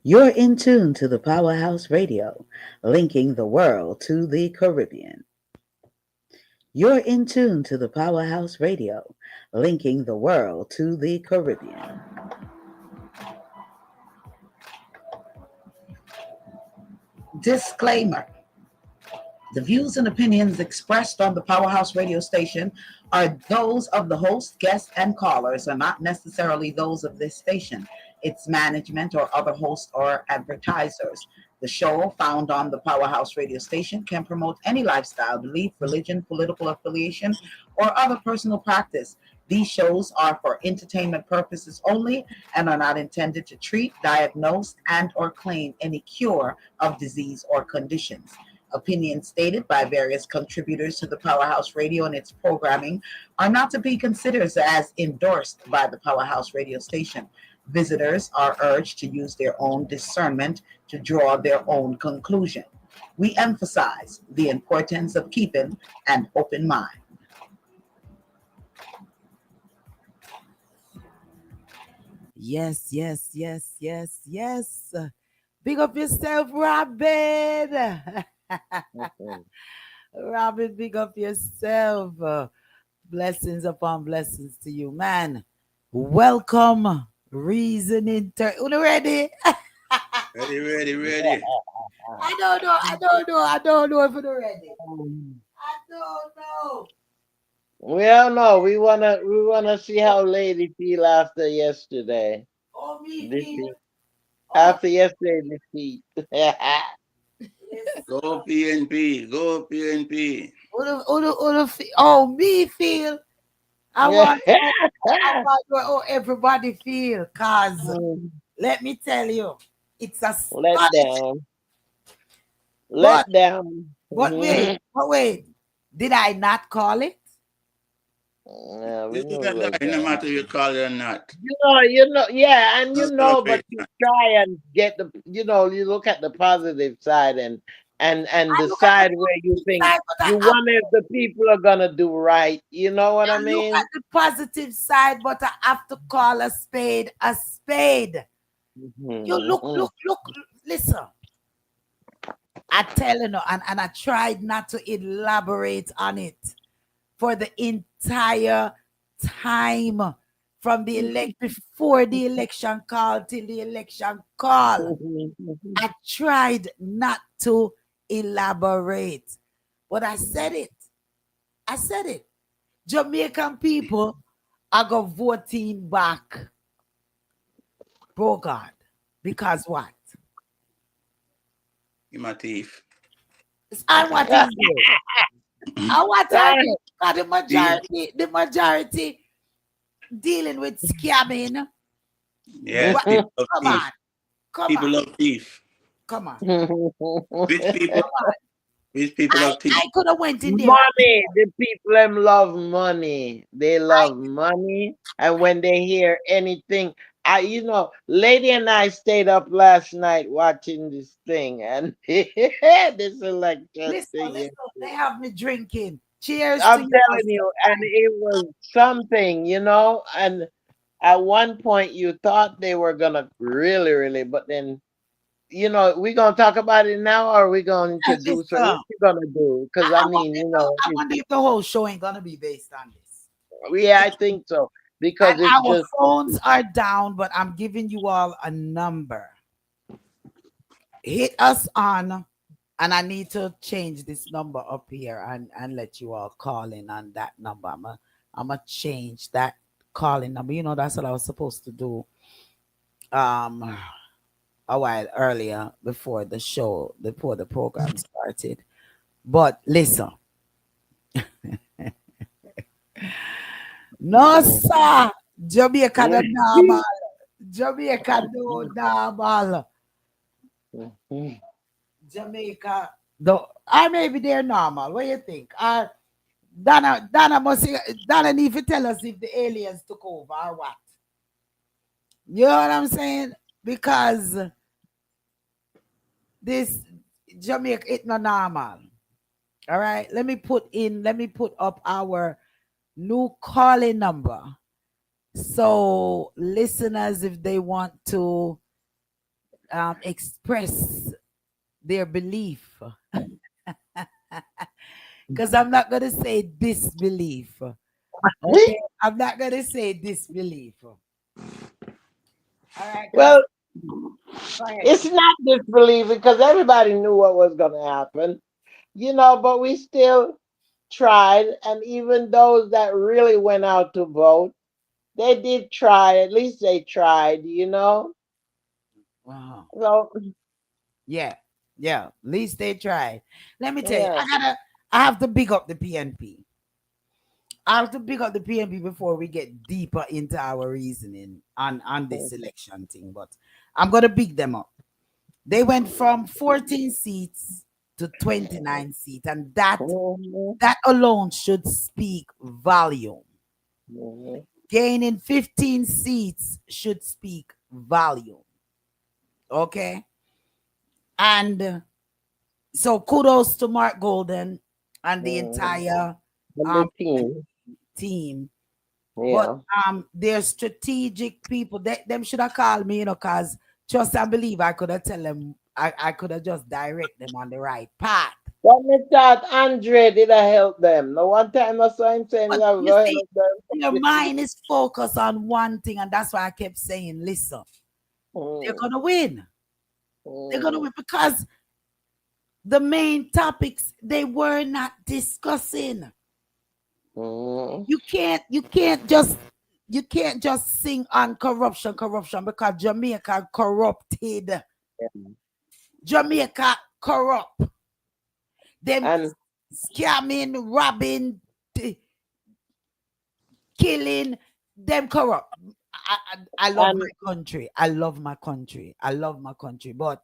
You're in tune to the Powerhouse Radio, linking the world to the Caribbean. You're in tune to the Powerhouse Radio, linking the world to the Caribbean. Disclaimer. The views and opinions expressed on the Powerhouse radio station are those of the host, guests, and callers, are not necessarily those of this station, its management, or other hosts or advertisers. The show, found on the Powerhouse radio station, can promote any lifestyle, belief, religion, political affiliation, or other personal practice. These shows are for entertainment purposes only and are not intended to treat, diagnose, and or claim any cure of disease or conditions. Opinions stated by various contributors to the Powerhouse Radio and its programming are not to be considered as endorsed by the Powerhouse Radio station. Visitors are urged to use their own discernment to draw their own conclusion. We emphasize the importance of keeping an open mind. Yes. Big up yourself, Robin. Robin, big up yourself. Blessings upon blessings to you, man. Welcome, Reasoning. Una ready? Ready. I don't know if you're ready. I don't know. We don't know. We wanna see how Lady feel after yesterday. Oh, me, Defeat. Oh, After yesterday's defeat. Go PNP. Go PNP. Oh, me feel. I want how everybody feel. Cause let me tell you, it's a Let down. Let down. But wait. Did I not call it? Yeah, we It know no matter if you call it or not. Yeah, and but you try and get you look at the positive side and the side where you think you wonder if the people are gonna do right. You know what I mean? Look at the positive side, but I have to call a spade a spade. You look, listen. I tell you, and I tried not to elaborate on it for the entire time from the before the election call till the election call. I tried not to elaborate, but I said it. Jamaican people are going voting back Bogart because what? You're my thief. And what is it? And what are the majority dealing with scamming? Yes, people love thief. People love thief. Come on. Rich people love thief. I could have went in there. Money. The people them love money. They love money. And when they hear anything, Lady and I stayed up last night watching this thing, and this election Listen, they have me drinking. Cheers. I'm telling you, and it was something, and at one point you thought they were gonna really, but then we're gonna talk about it now, or are we going to do so? What you gonna do? Because I wonder if the whole show ain't gonna be based on this. Yeah, I think so. Because our phones are down, but I'm giving you all a number. Hit us on, and I need to change this number up here and let you all call in on that number. I'm gonna change that calling number. That's what I was supposed to do a while earlier before the program started. But listen. No, sir. Jamaica no normal. Jamaica no normal. Jamaica, though, or maybe they're normal. What do you think? Donna need to tell us if the aliens took over or what. You know what I'm saying? Because this Jamaica, it's not normal. All right. Let me put up our new calling number. So listeners, if they want to express their belief. Because I'm not going to say disbelief. Okay? I'm not going to say disbelief. All right, Well, go ahead. it's not disbelief because everybody knew what was going to happen, but we still tried. And even those that really went out to vote, they did try. At least they tried. Wow. So, Yeah. Yeah. At least they tried. Let me tell you, yeah. I have to big up the PNP. I have to pick up the PNP before we get deeper into our reasoning on this election thing. But I'm gonna pick them up. They went from 14 seats to 29 seats, and that Mhm, alone should speak volume. mhm, Gaining 15 seats should speak volume. Okay, and so kudos to Mark Golden and the mhm. entire And the um, team, team. But yeah. they're strategic people. Them should have called me, cause trust and believe I could have tell them I could have just direct them on the right path. What me thought Andre did I help them? No one time I saw him saying, But "Yeah, you go see, help their them." mind is focused on one thing, and that's why I kept saying, listen, they're Mm, gonna win. They're gonna mm, win because the main topics they were not discussing. mm, You can't just sing on corruption because Jamaica corrupted. Jamaica corrupt. Them and scamming, robbing, killing, them corrupt. I love and my country. I love my country. I love my country. But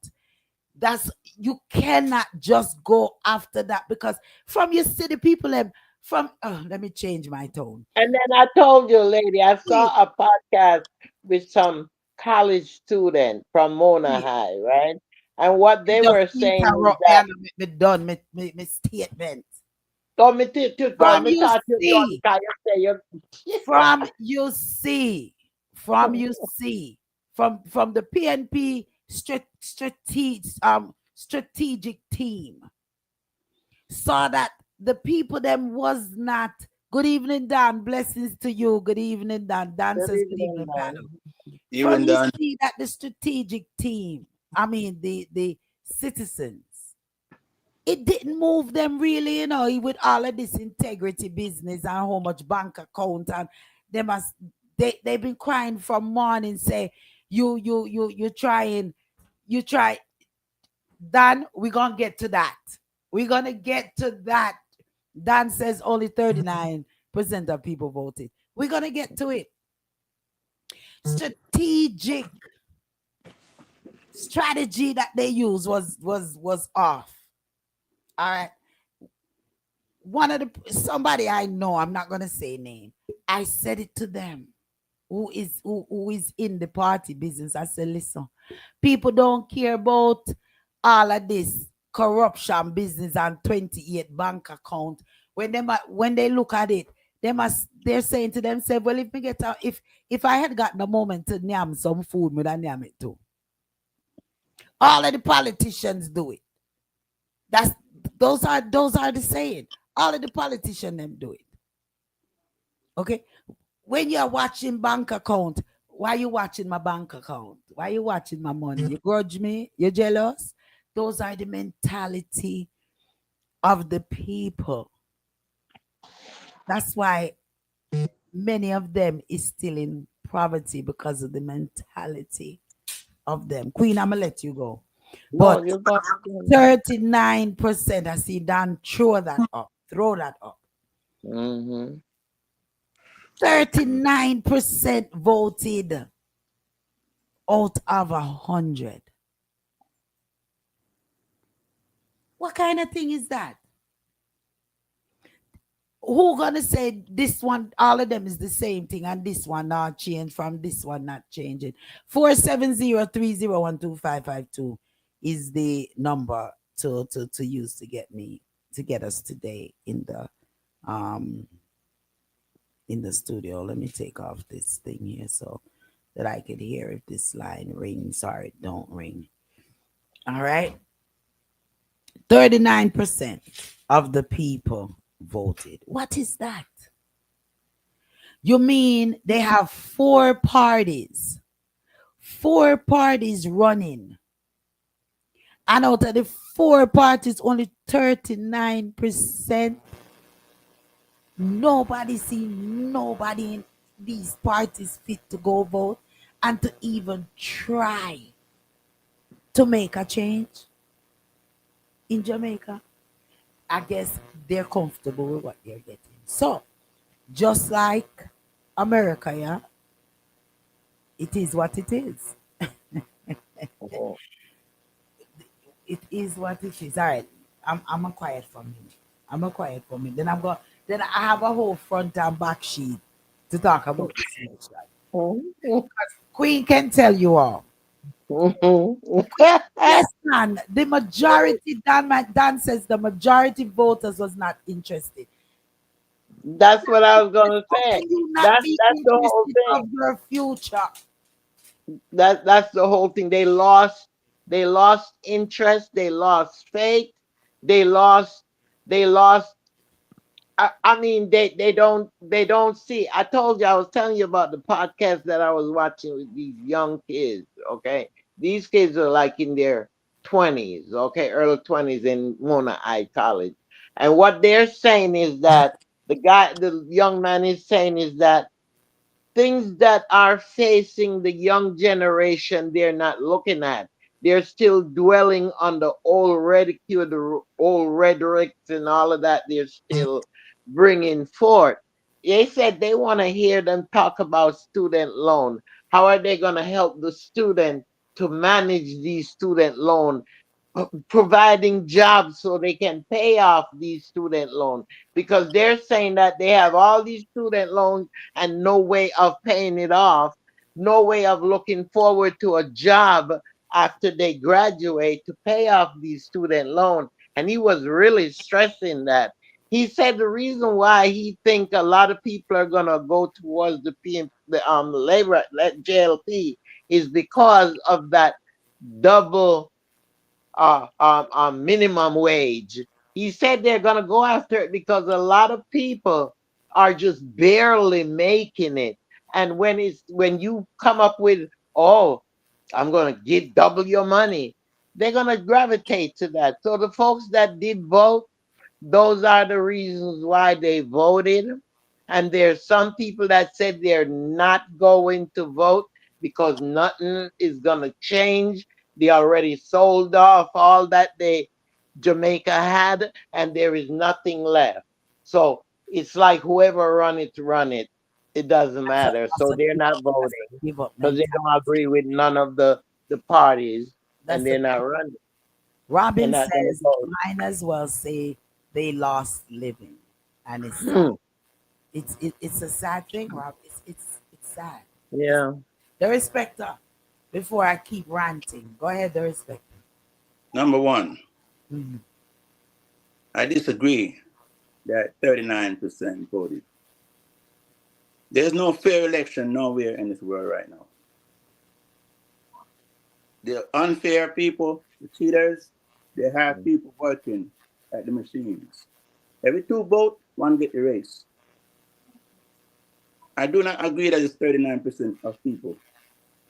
that's you cannot just go after that because from you see the people from let me change my tone. and then I told you, lady, I See, saw a podcast with some college student from Mona see, High, right? And what they just were saying is interrupt me that, and make me done me statement. "Don't me teach you done, From me you thought you done see, because you say you." from you see, from you see, from the PNP strategic team saw that the people them was not. Good evening, Dan. Blessings to you. Good evening, Dan. Dan Good says good evening, evening, panel. man. From Even you done. see that the strategic team, I mean the citizens, it didn't move them really, with all of this integrity business and how much bank account and they must they've been crying from morning say you trying you try. Dan, we're gonna get to that. We're gonna get to that. Dan says only 39% of people voted. We're gonna get to it. Strategic strategy that they used was off. All right. One of the somebody I know, I'm not gonna say name. I said it to them. Who is in the party business? I said, listen, people don't care about all of this corruption business and 28 bank account. When they look at it, they're saying to themselves, well, if we get out, if I had gotten a moment to name some food, would I name it too? All of the politicians do it. That's those are the saying. All of the politicians them do it. Okay. When you're watching bank account, why you watching my bank account? Why you watching my money? You grudge me? You jealous? Those are the mentality of the people. That's why many of them is still in poverty because of the mentality of them. Queen, I'm gonna let you go. No, But you got 39%, I see Dan throw that up. Throw that up. mm-hmm. 39% voted out of 100. What kind of thing is that? Who gonna say this one, all of them is the same thing, and this one not change from this one not changing? 470-301-2552 is the number to use to get us today um in the studio. Let me take off this thing here so that I could hear if this line rings or it don't ring. All right. 39% of the people voted. What is that? You mean they have four parties running, and out of the four parties, only 39%. Nobody see nobody in these parties fit to go vote and to even try to make a change in Jamaica. I guess they're comfortable with what they're getting. So, just like America, yeah, it is what it is. Mhm. It is what it is. All right, I'm a quiet for me. I'm a quiet for me. Then I'm going. Then I have a whole front and back sheet to talk about this election. Mhm. Queen can tell you all. Mhm. Yes, man. The majority, Dan says the majority voters was not interested. That's what I was gonna How say. can you not That's be that's the whole interested of thing. your future? That's the whole thing. They lost interest, they lost faith, they lost they lost I mean they don't see. I told you I was telling you about the podcast that I was watching with these young kids, okay? These kids are like in their 20s, okay, early 20s in Mona High College. And what they're saying is that the young man is saying is that things that are facing the young generation they're not looking at. They're still dwelling on the old ridicule, the old rhetorics and all of that. They're still bringing forth. They said they want to hear them talk about student loan. How are they going to help the student to manage these student loan, providing jobs so they can pay off these student loans, because they're saying that they have all these student loans and no way of paying it off, no way of looking forward to a job after they graduate to pay off these student loans. And he was really stressing that. He said the reason why he think a lot of people are gonna go towards the labor JLP is because of that double minimum wage. He said they're going to go after it because a lot of people are just barely making it. And when you come up with, oh, I'm going to get double your money, they're going to gravitate to that. So the folks that did vote, those are the reasons why they voted. And there's some people that said they're not going to vote because nothing is going to change. They already sold off all that they Jamaica had, and there is nothing left. So it's like whoever run it. It doesn't matter. So they're not That's voting a give up because they don't mentality. agree with none of the parties, and That's a they're not running. They're Robin not going to says vote. mine as well say they lost living. And it's sad. It's a sad thing, Rob. It's sad. It's Yeah. the respecter. Before I keep ranting, go ahead, the respecter. Number one, Mhm. I disagree that 39% voted. There's no fair election nowhere in this world right now. The unfair people, the cheaters, they have people working at the machines. Every two vote, one get erased. I do not agree that it's 39% of people.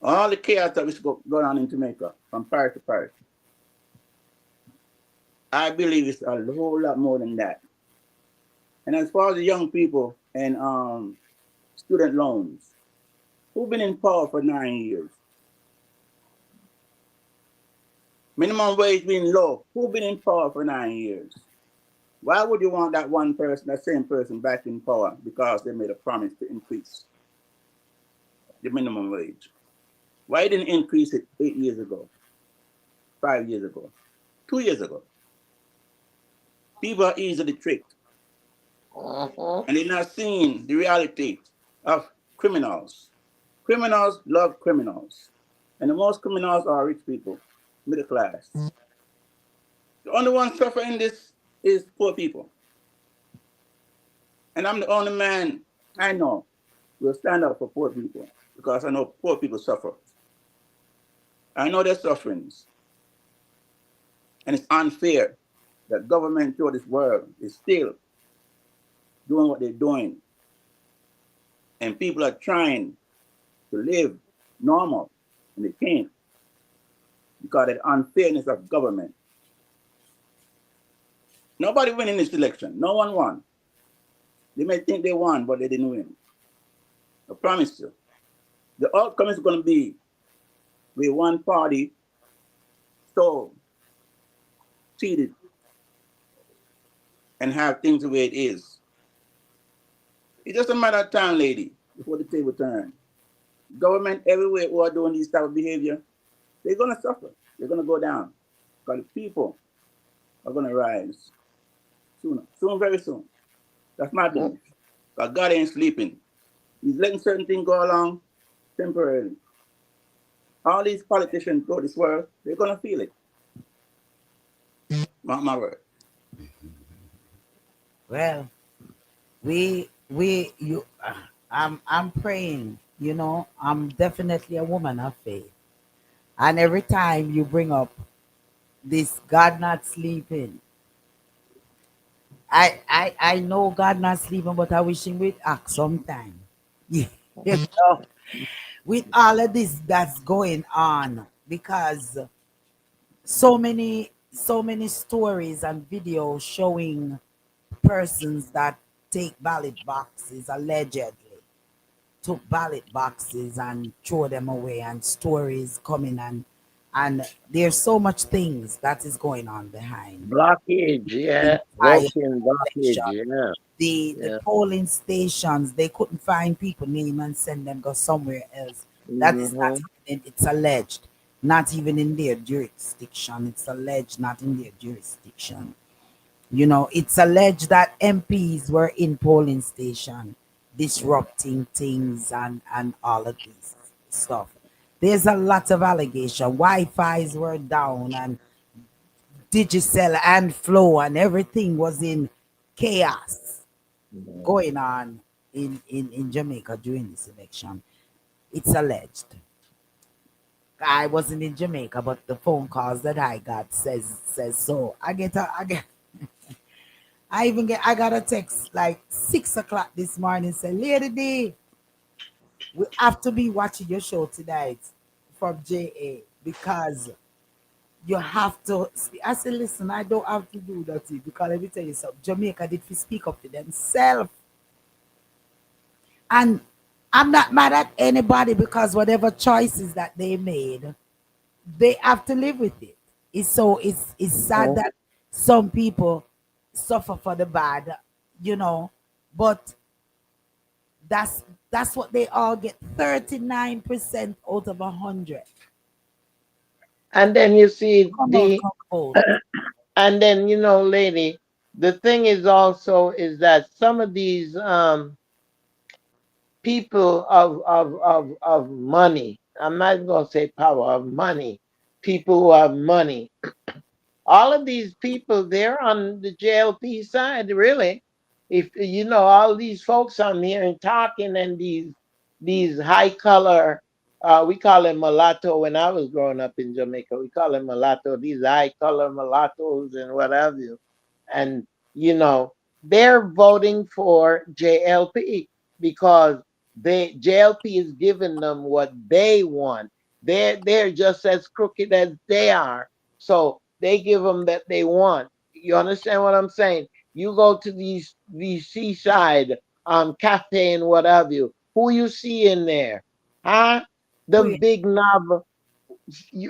All the chaos that was going on in Jamaica from parish to parish, I believe it's a whole lot more than that. And as far as the young people and student loans, who've been in power for 9 years? Minimum wage being low, who've been in power for 9 years? Why would you want that one person, that same person back in power because they made a promise to increase the minimum wage? Why didn't increase it 8 years ago, 5 years ago, 2 years ago? People are easily tricked Mhm. and they're not seeing the reality of criminals. Criminals love criminals. And the most criminals are rich people, middle class. The only one suffering this is poor people. And I'm the only man I know will stand up for poor people because I know poor people suffer. I know their sufferings. And it's unfair that government throughout this world is still doing what they're doing. And people are trying to live normal and they can't because of the unfairness of government. Nobody won in this election. No one won. They may think they won, but they didn't win. I promise you. The outcome is going to be with one party so cheated and have things the way it is. It's just a matter of time, lady, before the table turn. Government everywhere who are doing this type of behavior, they're going to suffer. They're going to go down. Because the people are going to rise sooner. Soon, very soon. That's my belief. Because God ain't sleeping. He's letting certain things go along temporarily. All these politicians throughout this world, they're going to feel it. Mark my word. Well, you. I'm praying. You know, I'm definitely a woman of faith, and every time you bring up this God not sleeping, I know God not sleeping, but I wish Him would act sometime. You know, with all of this that's going on, because so many stories and videos showing persons that take ballot boxes allegedly took ballot boxes and throw them away, and stories coming, and there's so much things that is going on behind Blockage, the yeah. entire Voting blockage, election. yeah. The Yeah. polling stations, they couldn't find people name and send them go somewhere else. That is not Mm-hmm. even it's alleged, not even in their jurisdiction. It's alleged not in their jurisdiction. You know, it's alleged that MPs were in polling station disrupting things and all of this stuff. There's a lot of allegation. Wi-Fi's were down and Digicel and Flow and everything was in chaos going on in Jamaica during this election. It's alleged. I wasn't in Jamaica, but the phone calls that I got says so. I got a text like 6 o'clock this morning say, Lady D, we have to be watching your show tonight from JA because you have to I said, listen, I don't have to do that because let me tell you something. Jamaica did speak up for themselves. And I'm not mad at anybody because whatever choices that they made, they have to live with it. It's sad that some people suffer for the bad, you know, but that's that's what they all get. 39% out of 100. And then you see Come out, come vote. and then lady, the thing is also is that some of these people of money, I'm not even gonna say power, of money, people who have money, all of these people, they're on the JLP side, really. If all these folks I'm hearing talking, and these high color, we call them mulatto. When I was growing up in Jamaica, we call them mulatto. These high color mulattoes and what have you, and you know they're voting for JLP because JLP is giving them what they want. They're just as crooked as they are, so they give them that they want. You understand what I'm saying? You go to these seaside cafe and what have you. Who you see in there? Huh? Them Wait, big knob.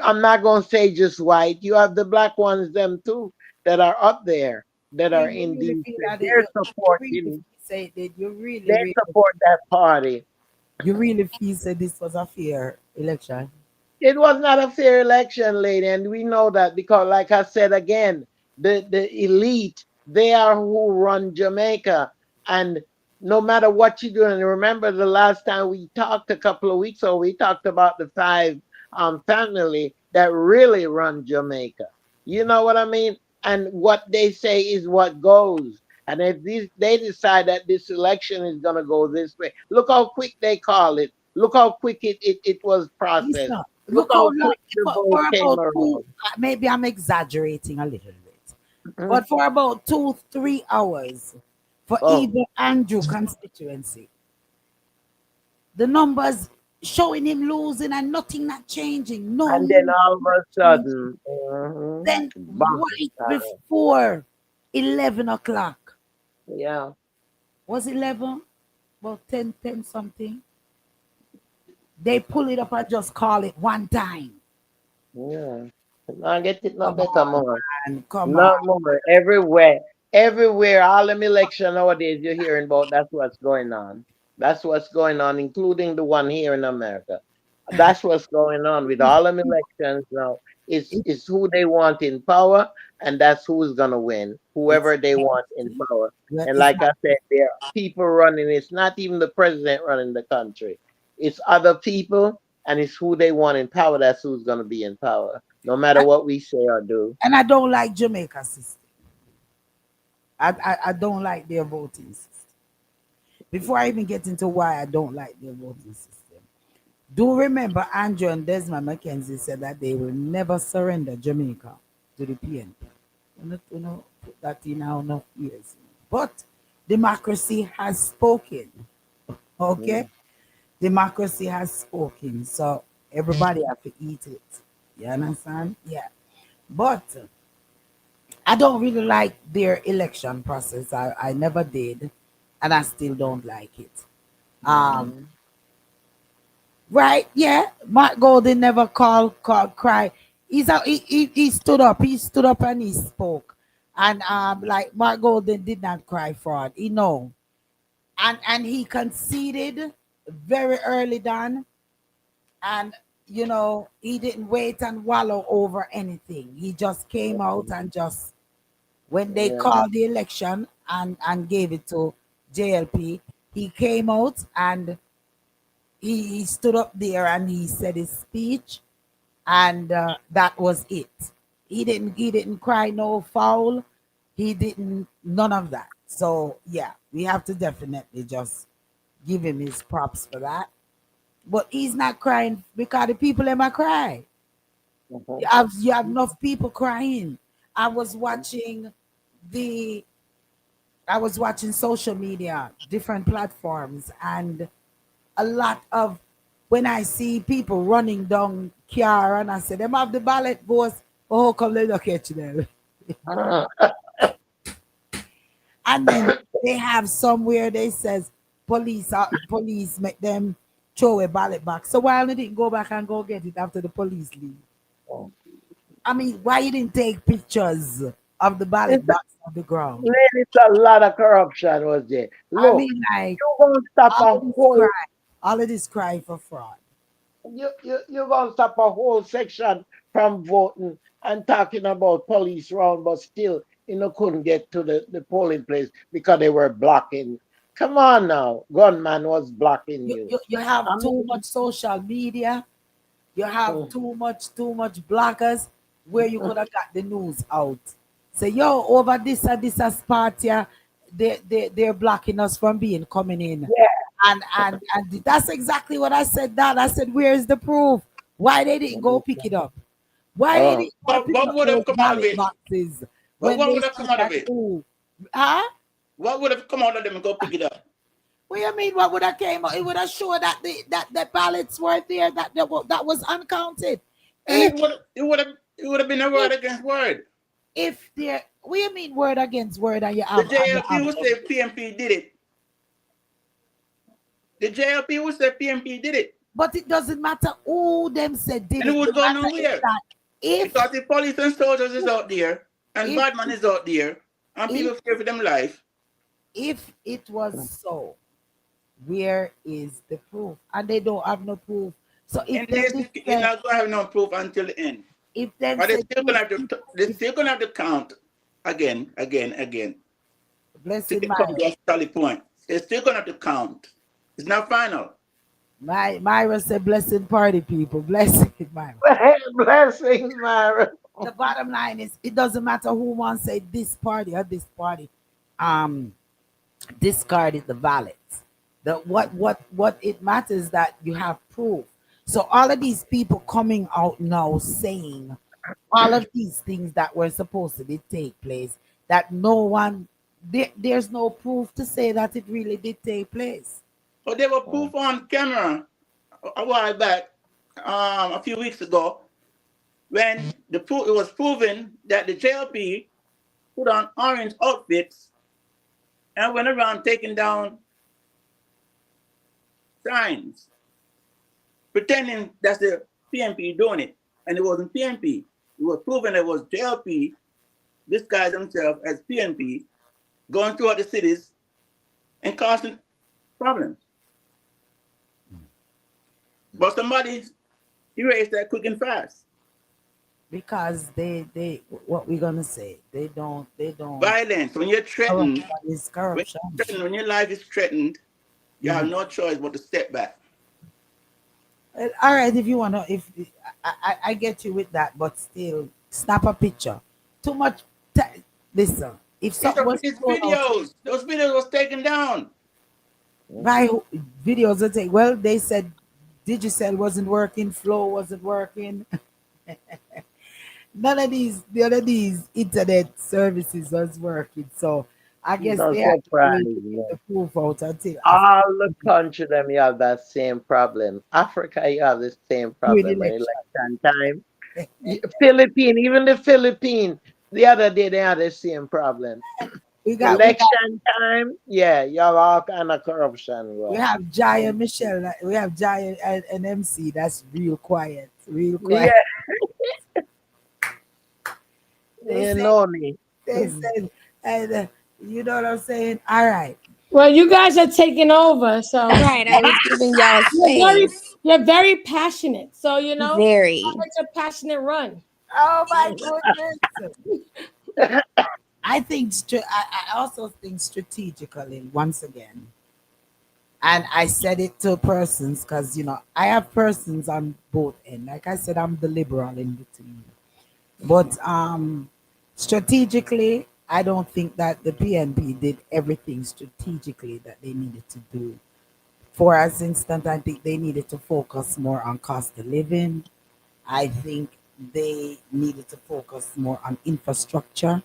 I'm not gonna say just white. You have the black ones, them too, that are up there, that so are you in really these. feel that They're you really feel supporting. say that They support that party. you really feel say this was a fair election. It was not a fair election, lady, and we know that because, like I said again, the elite, they are who run Jamaica, and no matter what you do. And remember, the last time we talked a couple of weeks ago, we talked about the five family that really run Jamaica. You know what I mean? And what they say is what goes. And if they decide that this election is gonna go this way, look how quick they call it. Look how quick it was processed. Listen, Look how how long quick the for vote came about two. around. Maybe I'm exaggerating a little bit, Mhm. but for about 2-3 hours for Oh, either Andrew constituency, the numbers showing him losing and nothing not changing. No and then all of movement a changing. sudden, Then bang. right before 11 o'clock, Yeah, was 11? Well, 10 something. They pull it up and just call it one time. yeah. I get it not Come better on, more. man. Come on. Not more. Everywhere, all them election nowadays you're hearing about, that's what's going on. That's what's going on, including the one here in America. That's what's going on with It's, all them elections now. it's, It's who they want in power, and that's who's gonna win. it's Whoever they want in empty. power. Well, And it's like not. I said, there are people running. It's not even the president running the country. It's other people, and it's who they want in power. That's who's gonna be in power, no matter what we say or do. And I don't like Jamaica system. I don't like their voting system. Before I even get into why I don't like their voting system, do remember Andrew and Desmond Mackenzie said that they will never surrender Jamaica to the PNP. You know, put that in our enough years. But democracy has spoken. Okay? Mm. Democracy has spoken. So everybody have to eat it. You understand? Yeah. But I don't really like their election process. I never did, and I still don't like it. Um, Mm. right? Yeah. Mark Golden never called cry. He stood up. He stood up and he spoke. And like Mark Golden did not cry fraud. He know. And he conceded very early down. And he didn't wait and wallow over anything. He just came out and just when they Yeah. called the election and gave it to JLP, he came out and he stood up there and he said his speech, and that was it. He didn't cry no foul. He didn't none of that. So yeah, we have to definitely just give him his props for that. But he's not crying because the people in my cry. Mhm. You have enough people crying. I was watching the I was watching social media, different platforms, and a lot of when I see people running down car and I say them have the ballot votes, oh come they don't catch them. And then they have somewhere they says police make them throw a ballot back. So why they didn't go back and go get it after the police leave? I mean, why you didn't take pictures of the ballot It's, box on the ground? it's a lot of corruption was there. I Look, mean, like you gonna stop all a of this whole cry, all of this cry for fraud. you're gonna stop a whole section from voting and talking about police round, but still couldn't get to the polling place because they were blocking. Come on now, gunman was blocking You, you. you, you have I too mean, much social media. You have mm, too much bloggers where you could have got the news out. Say, yo, over this and this as party, they're blocking us from being coming in. yeah. And that's exactly what I said. That I said, where's the proof? Why they didn't go pick it up? Why they Oh, didn't go pick What up would have those come out of ballot it? boxes when What they would have said come out of that? it? Oh, huh? What would have come out of them and go pick it up? What do you mean? What would have came out? It would have showed that the ballots were there that was uncounted. And If it would have been a if word against word. if there, what do you mean word against word and you The have JLP who evidence? said PMP did it. The JLP who said PMP did it. But it doesn't matter who them said did And it it. was The going matter is nowhere. that if Because the police and soldiers is out there and if Badman is out there and if people fear for them life. if it was so, where is the proof? And they don't have no proof. So if And them did you're say, not gonna have no proof until the end. if them But said this, they're if still gonna have to count again to blessing come to Myra, a tally point. They're still gonna have to count. It's not final. Myra said blessing party people, blessing Myra. blessings, Myra. The bottom line is it doesn't matter who wants to say this party or this party. Um, discarded the ballots. The what it matters that you have proof. So all of these people coming out now saying all of these things that were supposed to be take place, that no one there's no proof to say that it really did take place. But they were proof on camera a while back, a few weeks ago, when it was proven that the JLP put on orange outfits and went around taking down signs, pretending that's the PNP doing it. And it wasn't PNP. It was proven it was JLP disguised themselves as PNP, going throughout the cities and causing problems. But somebody erased that quick and fast. Because they what we gonna say? They don't Violence. When you're threatened, corruption is corruption. when your life is threatened, you have no choice but to step back. All right, if you wanna, if I get you with that, but still, snap a picture. Too much. Listen, if something was It's thrown out videos. Those videos was taken down. by videos, that say, well, they said Digicel wasn't working, Flow wasn't working. None of these internet services was working. So I guess No they had to surprise. wait to get the proof out until after All the country them you have that same problem. Africa, you have the same doing problem. When election. election time, Philippine, even the Philippine, the other day they had the same problem. We got Election time, yeah, you have all kind of corruption. we Well. have Jai and Michelle. We have Jai and MC. That's real quiet. Real Yeah, quiet. They you said know me. they said and you know what I'm saying? All right. Well, you guys are taking over, so Right. I was giving y'all you're space. very passionate. So you know, Very. it's a passionate run. Oh my goodness. I think I also think strategically once again. And I said it to persons because I have persons on both ends. Like I said, I'm the liberal in between. But strategically, I don't think that the PNP did everything strategically that they needed to do. For as instance, I think they needed to focus more on cost of living. I think they needed to focus more on infrastructure,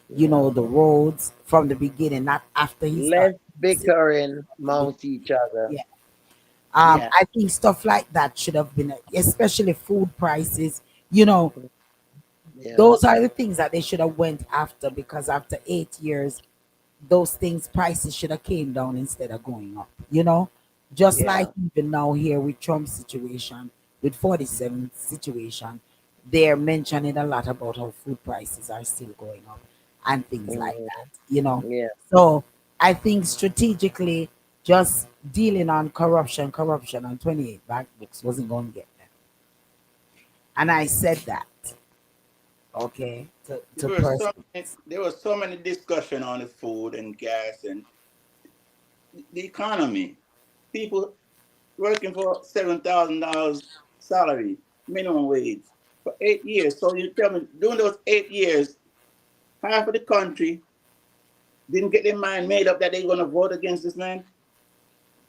the roads from the beginning, not after he Less started. bickering amongst each other. Yeah. Yeah. I think stuff like that should have been, especially food prices. You know, Yeah. those are the things that they should have went after, because after 8 years, those things prices should have came down instead of going up. Just like Yeah. even now here with Trump's situation, with 47 situation, they're mentioning a lot about how food prices are still going up and things like Mhm. that. Yeah. So I think strategically, just dealing on corruption on 28 back books wasn't going to get them. And I said that, okay, to person. There was so many discussion on the food and gas and the economy. People working for $7,000 salary, minimum wage for 8 years. So you tell me, during those 8 years, half of the country didn't get their mind made up that they're going to vote against this man.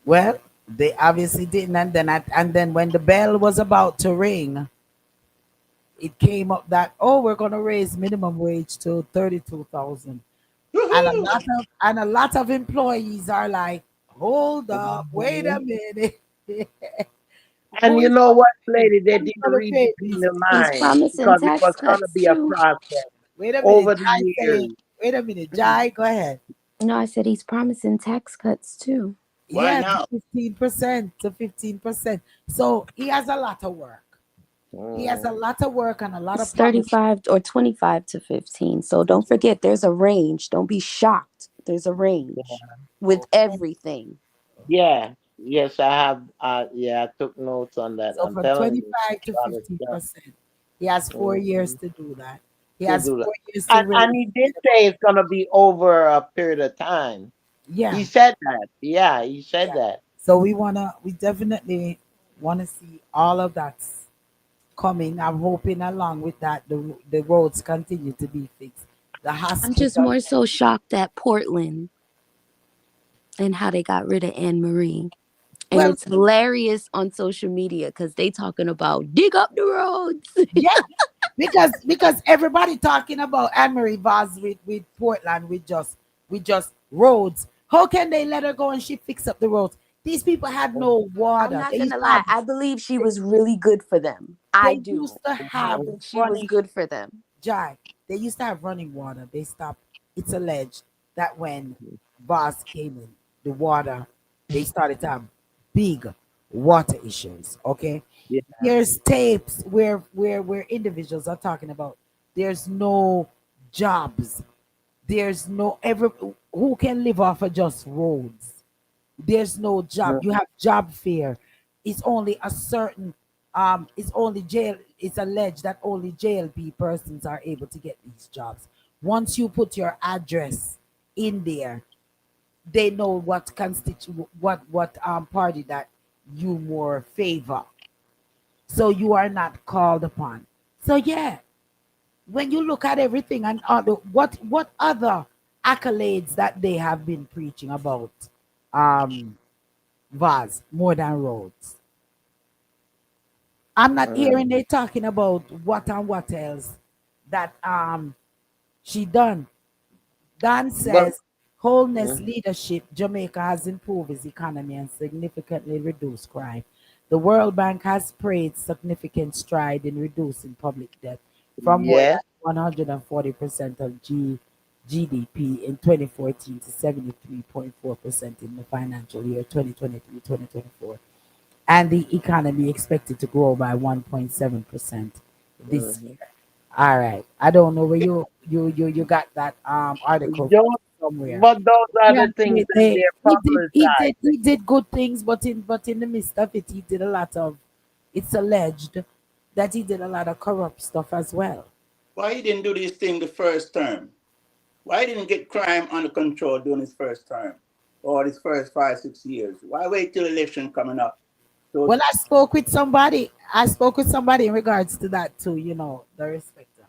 Well, they obviously didn't, and then when the bell was about to ring, it came up that, oh, we're gonna raise minimum wage to 32,000, and a lot of employees are like, hold up, wait a minute. And who you is know what, lady, they who's didn't gonna read pay between these the people? He's lines promising because it was tax going to cuts be a too. process Wait a minute, over the Jai years. saying, wait a minute, Jai, go ahead. No, I said he's promising tax cuts too. Why Yeah, now? 15%. So he has a lot of work. He has a lot of work and a lot of It's promise. 35 or 25 to 15. So don't forget, there's a range. Don't be shocked. There's a range with Okay. everything. Yeah. Yes, I have. Yeah, I took notes on that. So I'm from telling you, 25 to a lot of stuff. 15%. He has 4 years Mhm. to do that. He To has do that. 4 years to And raise. he did say it's going to be over a period of time. Yeah, He said that. Yeah, he said yeah. that. So we definitely wanna see all of that coming. I'm hoping along with that the roads continue to be fixed. The I'm just hospital, more so shocked at Portland and how they got rid of Anne Marie. And Well, it's hilarious on social media because they talking about dig up the roads. yeah, because everybody talking about Anne Marie Vaz with Portland with just roads. How can they let her go and she fix up the roads? These people had no I'm water. not They gonna used to have lie. I believe she was really good for them. I they do. used to I have think she was running good for them. Jai. They used to have running water. They stopped. It's alleged that when Vaz came in, the water they started to have big water issues. Okay, Yeah. there's tapes where individuals are talking about there's no jobs, there's no ever who can live off of just roads, there's no job, you have job fear. It's only a certain it's only jail, it's alleged that only JLP persons are able to get these jobs. Once you put your address in there, they know what constitute what party that you more favor, so you are not called upon. So yeah, when you look at everything and other what other accolades that they have been preaching about, um Vaz more than roads. I'm not hearing they talking about what and what else that she done. Dan But says wholeness leadership, Jamaica has improved its economy and significantly reduced crime. The World Bank has praised significant stride in reducing public debt from more yes, than 140% of GDP in 2014 to 73.4% in the financial year 2023-2024. And the economy expected to grow by 1.7% this year. All right. I don't know where you got that article from those, somewhere. but those are Yeah, the things that they're publicizing. he did good things, but in the midst of it, he did a lot of. It's alleged that he did a lot of corrupt stuff as well. Why he didn't do this thing the first term? Why he didn't get crime under control during his first term or his first 5, 6 years? Why wait till election coming up? So Well, I spoke with somebody. I spoke with somebody in regards to that too. You know, the respecter,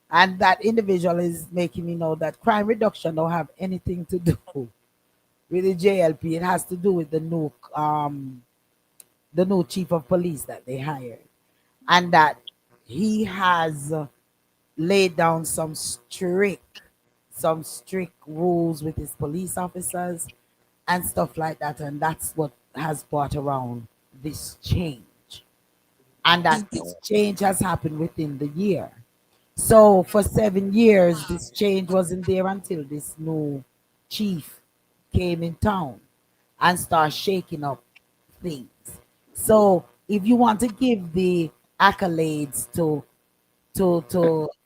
and that individual is making me know that crime reduction don't have anything to do with the JLP. It has to do with the new chief of police that they hired, and that he has laid down some strict rules with his police officers and stuff like that, and that's what has brought around this change, and that this change has happened within the year. So for 7 years, this change wasn't there until this new chief came in town and started shaking up things. So if you want to give the accolades to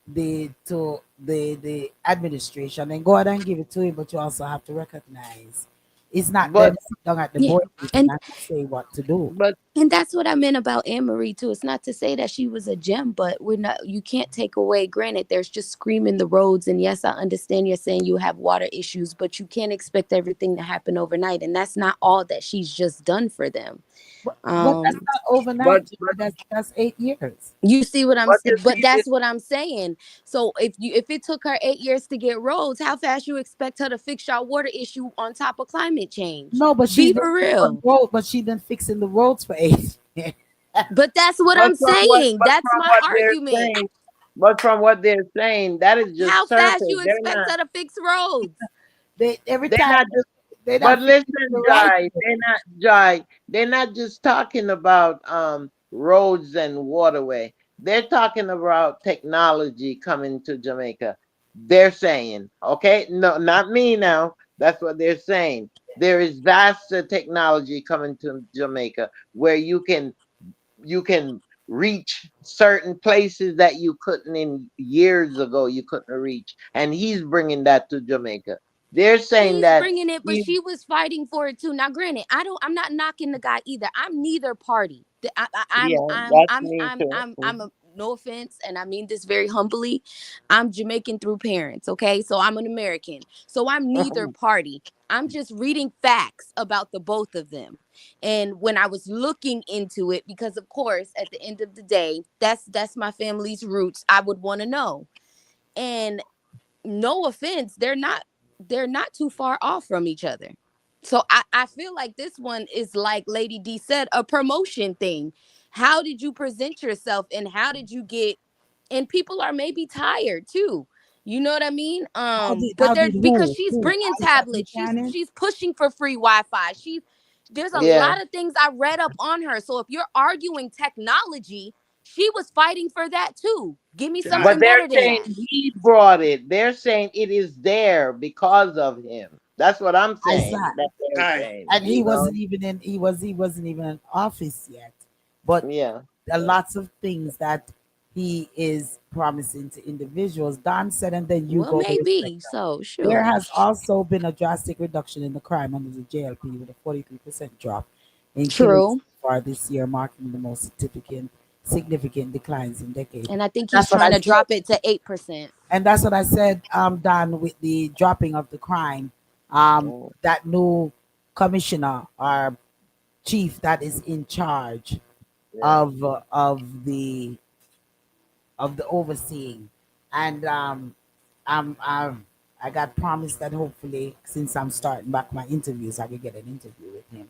the administration, and go ahead and give it to him, but you also have to recognize it's not But them sit down at the Yeah. board meeting And and say what to do. but And that's what I meant about Anne Marie too. It's not to say that she was a gem, but we're not. You can't take away. Granted, there's just screaming the roads, and yes, I understand you're saying you have water issues, but you can't expect everything to happen overnight, and that's not all that she's just done for them. But that's Um, not overnight. That's 8 years. you see what I'm but you saying? But see this, that's what I'm saying. So if it took her 8 years to get roads, how fast you expect her to fix your water issue on top of climate change? No, but Be for real. she's been fixing the roads for 8 years. But that's what but I'm from what saying. but That's from my what they're argument. saying, but from what they're saying, that is How just fast surface. you expect her to fix roads? They every They're time not just. they're But not fixing the listen, right. Jai, they're not just talking about roads and waterway. They're talking about technology coming to Jamaica. They're saying, okay, no, not me now. That's what they're saying. There is vast technology coming to Jamaica where you can reach certain places that you couldn't in years ago you couldn't reach, and he's bringing that to Jamaica. They're saying He's that bringing it, but he, she was fighting for it too. Now, granted, I'm not knocking the guy either. I'm neither party. yeah, that's me too. I'm a, no offense, and I mean this very humbly. I'm Jamaican through parents, okay? So I'm an American. So I'm neither party. I'm just reading facts about the both of them. And when I was looking into it, because of course, at the end of the day, that's my family's roots. I would want to know. And no offense, they're not too far off from each other. So I feel like this one is like Lady D said, a promotion thing. How did you present yourself and how did you get, and people are maybe tired too. You know what I mean? But How they're, did because she's who bringing Isaac tablets, Buchanan? she's pushing for free Wi-Fi. There's a Yeah. lot of things I read up on her. So if you're arguing technology, she was fighting for that too. Give me But something Tonight, they're better than saying that. he brought it. They're saying it is there because of him. That's what I'm saying. Isaac. That they're guys, saying. And You know? he wasn't even in office yet. But Yeah. there are lots of things that he is promising to individuals. Don said, and then you Well, go to respect. maybe. So There shoot. has also been a drastic reduction in the crime under the JLP with a 43% drop in killings True. so far this year, marking the most significant declines in decades. And I think he's That's what trying I to said. drop it to 8%. And that's what I said, Don, with the dropping of the crime. Mm, That new commissioner or chief that is in charge yeah. of the overseeing, and I got promised that hopefully, since I'm starting back my interviews, I could get an interview with him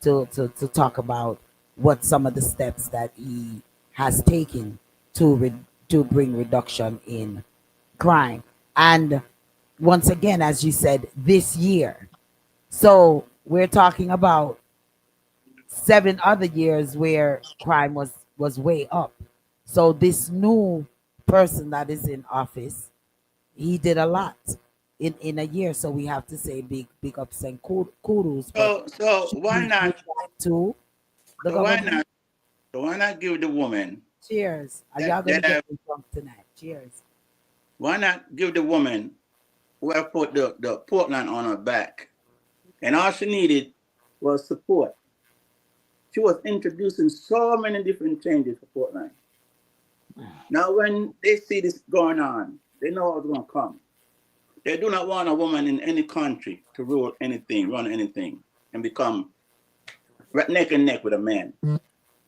to talk about what some of the steps that he has taken to bring reduction in crime. And once again, as you said, this year. So we're talking about 7 other years where crime was way up. So this new person that is in office, he did a lot in a year. So we have to say big ups and kudos. But so should why we give not? that to the So why government? not? So why not give the woman Cheers. Are that y'all gonna get have? me drunk tonight? Cheers. Why not give the woman who have put the Portland on her back, and all she needed was support. She was introducing so many different changes for Portland. Now, when they see this going on, they know what's going to come. They do not want a woman in any country to rule anything, run anything, and become neck and neck with a man. You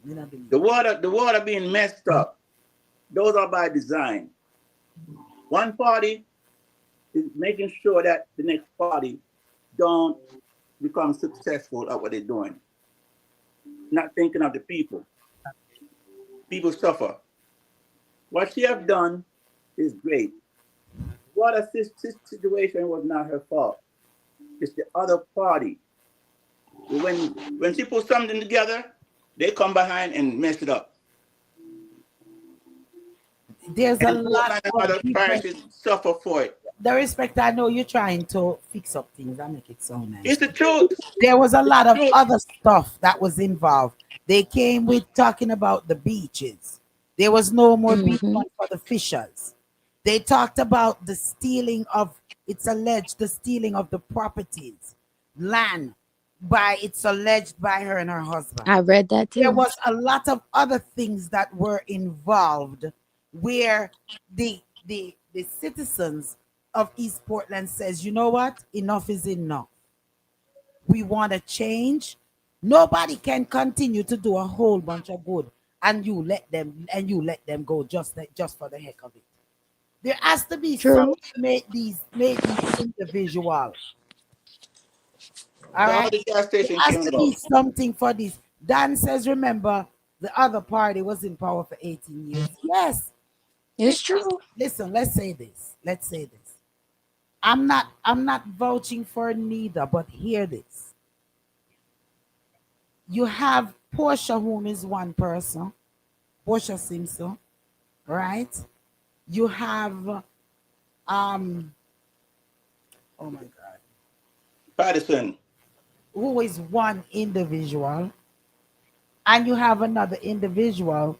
know, believe. The water being messed up. Those are by design. One party is making sure that the next party don't become successful at what they're doing. Not thinking of the people. People suffer. What she have done is great. What a situation was not her fault. It's the other party. When she put something together, they come behind and mess it up. There's a And lot Portland and of other different. parishes suffer for it. The respect, I know you're trying to fix up things. I make it so nice. It's the truth. There was a lot of Truth. other stuff that was involved. They came with talking about the beaches. There was no more beach Hmm. fund for the fishers. They talked about the stealing of, it's alleged, the stealing of the properties, land, by, it's alleged by her and her husband. I read that There too. was a lot of other things that were involved where the citizens of East Portland says, you know what? Enough is enough. We want to change. Nobody can continue to do a whole bunch of good and you let them go just for the heck of it. There has to be True. something to make these individual. All So how right. the gas There station has came to be about? something for this. Dan says, remember, the other party was in power for 18 years. Yes. It's Listen, true. listen, let's say this. Let's say this. I'm not vouching for neither, but hear this. You have Portia, whom is one person, Portia Simpson, right? You have oh my god, Patterson. who is one individual, and you have another individual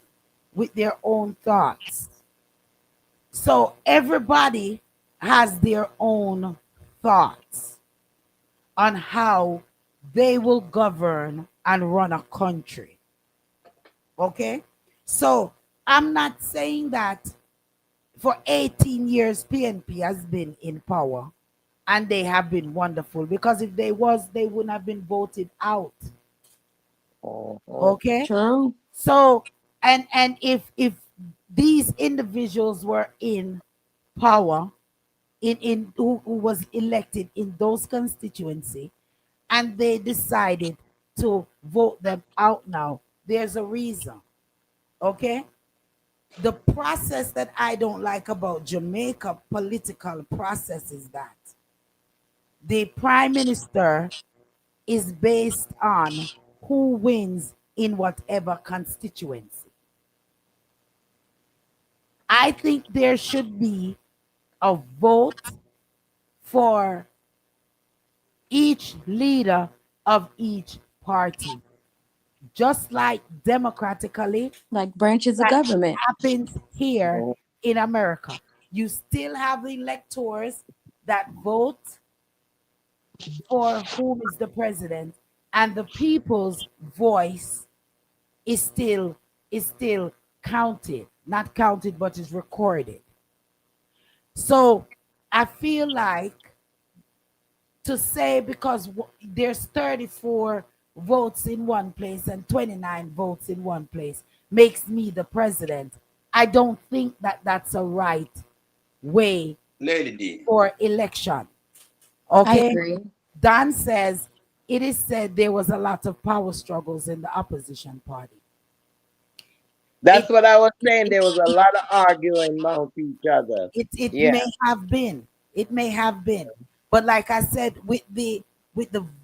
with their own thoughts. So everybody has their own thoughts on how they will govern and run a country. Okay? So I'm not saying that for 18 years PNP has been in power and they have been wonderful, because if they was, they wouldn't have been voted out. Mhm. Okay? True. So and if these individuals were in power, in who was elected in those constituency, and they decided to vote them out now. There's a reason. Okay? The process that I don't like about Jamaica political process is that the prime minister is based on who wins in whatever constituency. I think there should be a vote for each leader of each party, just like democratically Like branches of that government. happens here in America. You still have electors that vote for whom is the president, and the people's voice is still counted, not counted, but is recorded. So I feel like to say because there's 34 votes in one place and 29 votes in one place makes me the president. I don't think that that's a right way Lady D. for election. I Okay? agree. Don says it is said there was a lot of power struggles in the opposition party. That's It what I was saying. There was a lot of arguing amongst each other. it Yeah. may have been. It may have been. But like I said, with the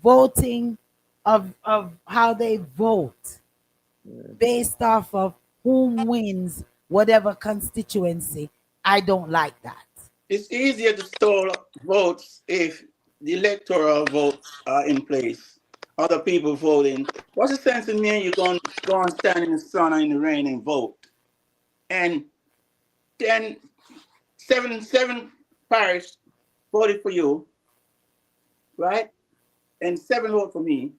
voting of how they vote based off of whom wins whatever constituency, I don't like that. It's easier to store votes if the electoral votes are in place. Other people voting. What's the sense in me and you go and stand in the sun or in the rain and vote? And then seven parish voted for you, right? And 7 vote for me,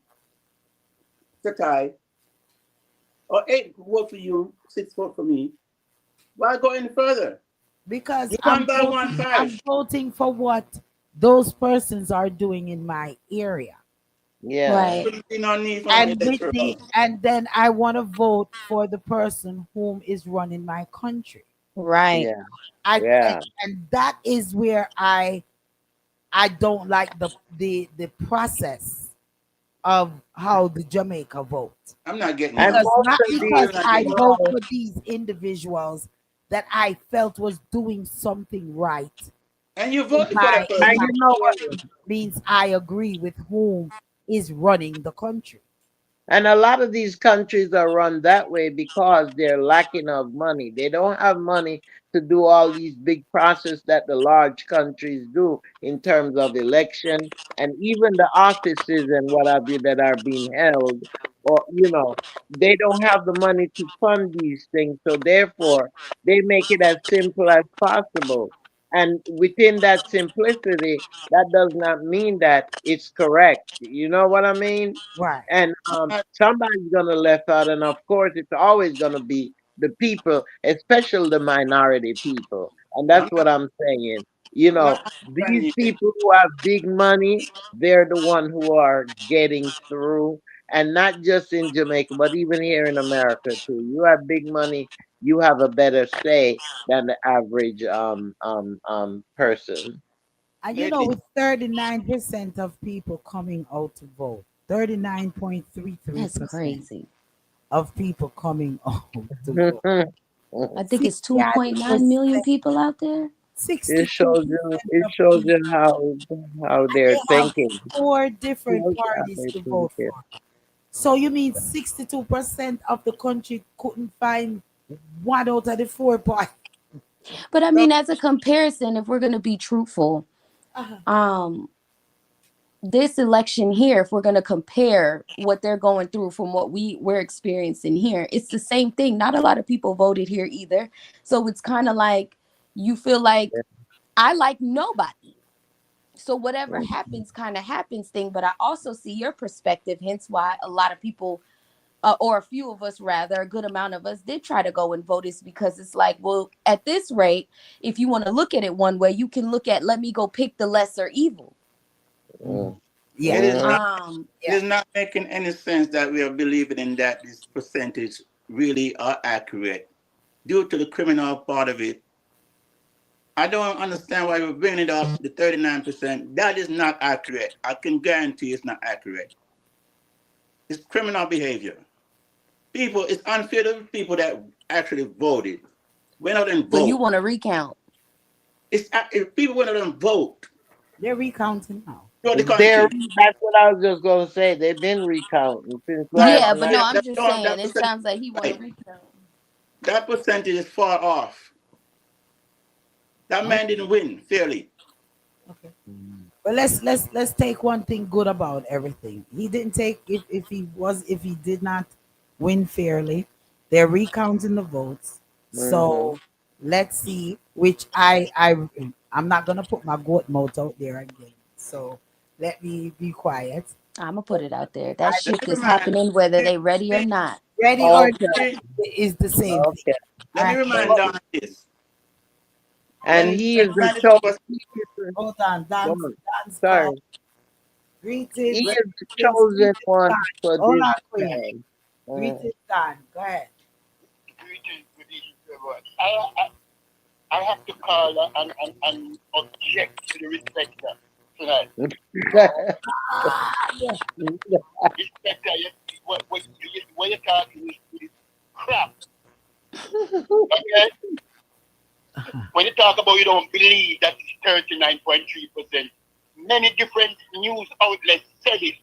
it's a tie. Or 8 vote for you, 6 vote for me. Why go any further? Because You won by 1 I'm parish. voting for what those persons are doing in my area. Yeah. Right. Shouldn't be no need for no electoral. And then I want to vote for the person whom is running my country. Right. Yeah. I Yeah. and that is where I don't like the process of how the Jamaica vote. I'm not getting And none. Because most not of because these, Still not I getting none. vote for these individuals that I felt was doing something right And you in voted for that in and person. my you know what? area means I agree with whom is running the country. And a lot of these countries are run that way because they're lacking of money. They don't have money to do all these big process that the large countries do in terms of election and even the offices and what have you that are being held. Or, they don't have the money to fund these things. So therefore, they make it as simple as possible. And within that simplicity, that does not mean that it's correct. You know what I mean? Right. And somebody's gonna left out, and of course, it's always gonna be the people, especially the minority people, and I'm that's not, what I'm saying. I'm not These understanding you. people who have big money, they're the one who are getting through, and not just in Jamaica, but even here in America too. You have big money, you have a better say than the average person. And Lady, with 39% of people coming out to vote, That's 39.33% crazy. of people coming out to vote. I think it's 2.9 million 62%, people out there. 62% It of shows people, you how and they're they have thinking. 4 different Shows you how parties they're to vote thinking. for. So you mean 62% of the country couldn't find one out of the 4 parties? But I so mean, as a comparison, if we're gonna be truthful, Uh-huh. um, this election here, if we're gonna compare what they're going through from what we're experiencing here, it's the same thing. Not a lot of people voted here either. So it's kind of like you feel like I like nobody. So whatever happens kind of happens thing, but I also see your perspective, hence why a lot of people or a few of us rather, a good amount of us did try to go and vote, is because it's like, well, at this rate, if you want to look at it one way, you can look at, let me go pick the lesser evil. Mm. Yeah. it is not um it is not making any sense that we are believing in that this percentage really are accurate due to the criminal part of it. I don't understand why we're bringing it up to 39%. That is not accurate. I can guarantee it's not accurate. It's criminal behavior. People, it's unfair to the people that actually voted. Went out and So you vote. want to recount? If people went out and vote They're recounting now. throughout the They're, country. that's what I was just gonna say. They've been recounting since last Yeah, but night. no, I'm just saying. That It percentage, sounds like he want to right. recount. That percentage is far off. That man didn't win fairly. Okay. But let's take one thing good about everything. He didn't take if he did not win fairly. They're recounting the votes. So let's see which I'm not gonna put my goat mouth out there again. So let me be quiet. I'm gonna put it out there. That Let shift me is remind, happening whether they ready or not. Ready or Okay, not is the same thing. okay. let me All right. remind Don this. And When he is the Granny chosen. was, Hold on, Dan's call. Sorry, Greetings. he is the chosen one Dan. for Hold this on, Queen. time. Greetings, Dan. Go ahead. I have to call and object to the respecter tonight. Respecter, what you're talking is crap. Okay? When you talk about you don't believe that it's 39.3%, many different news outlets said it.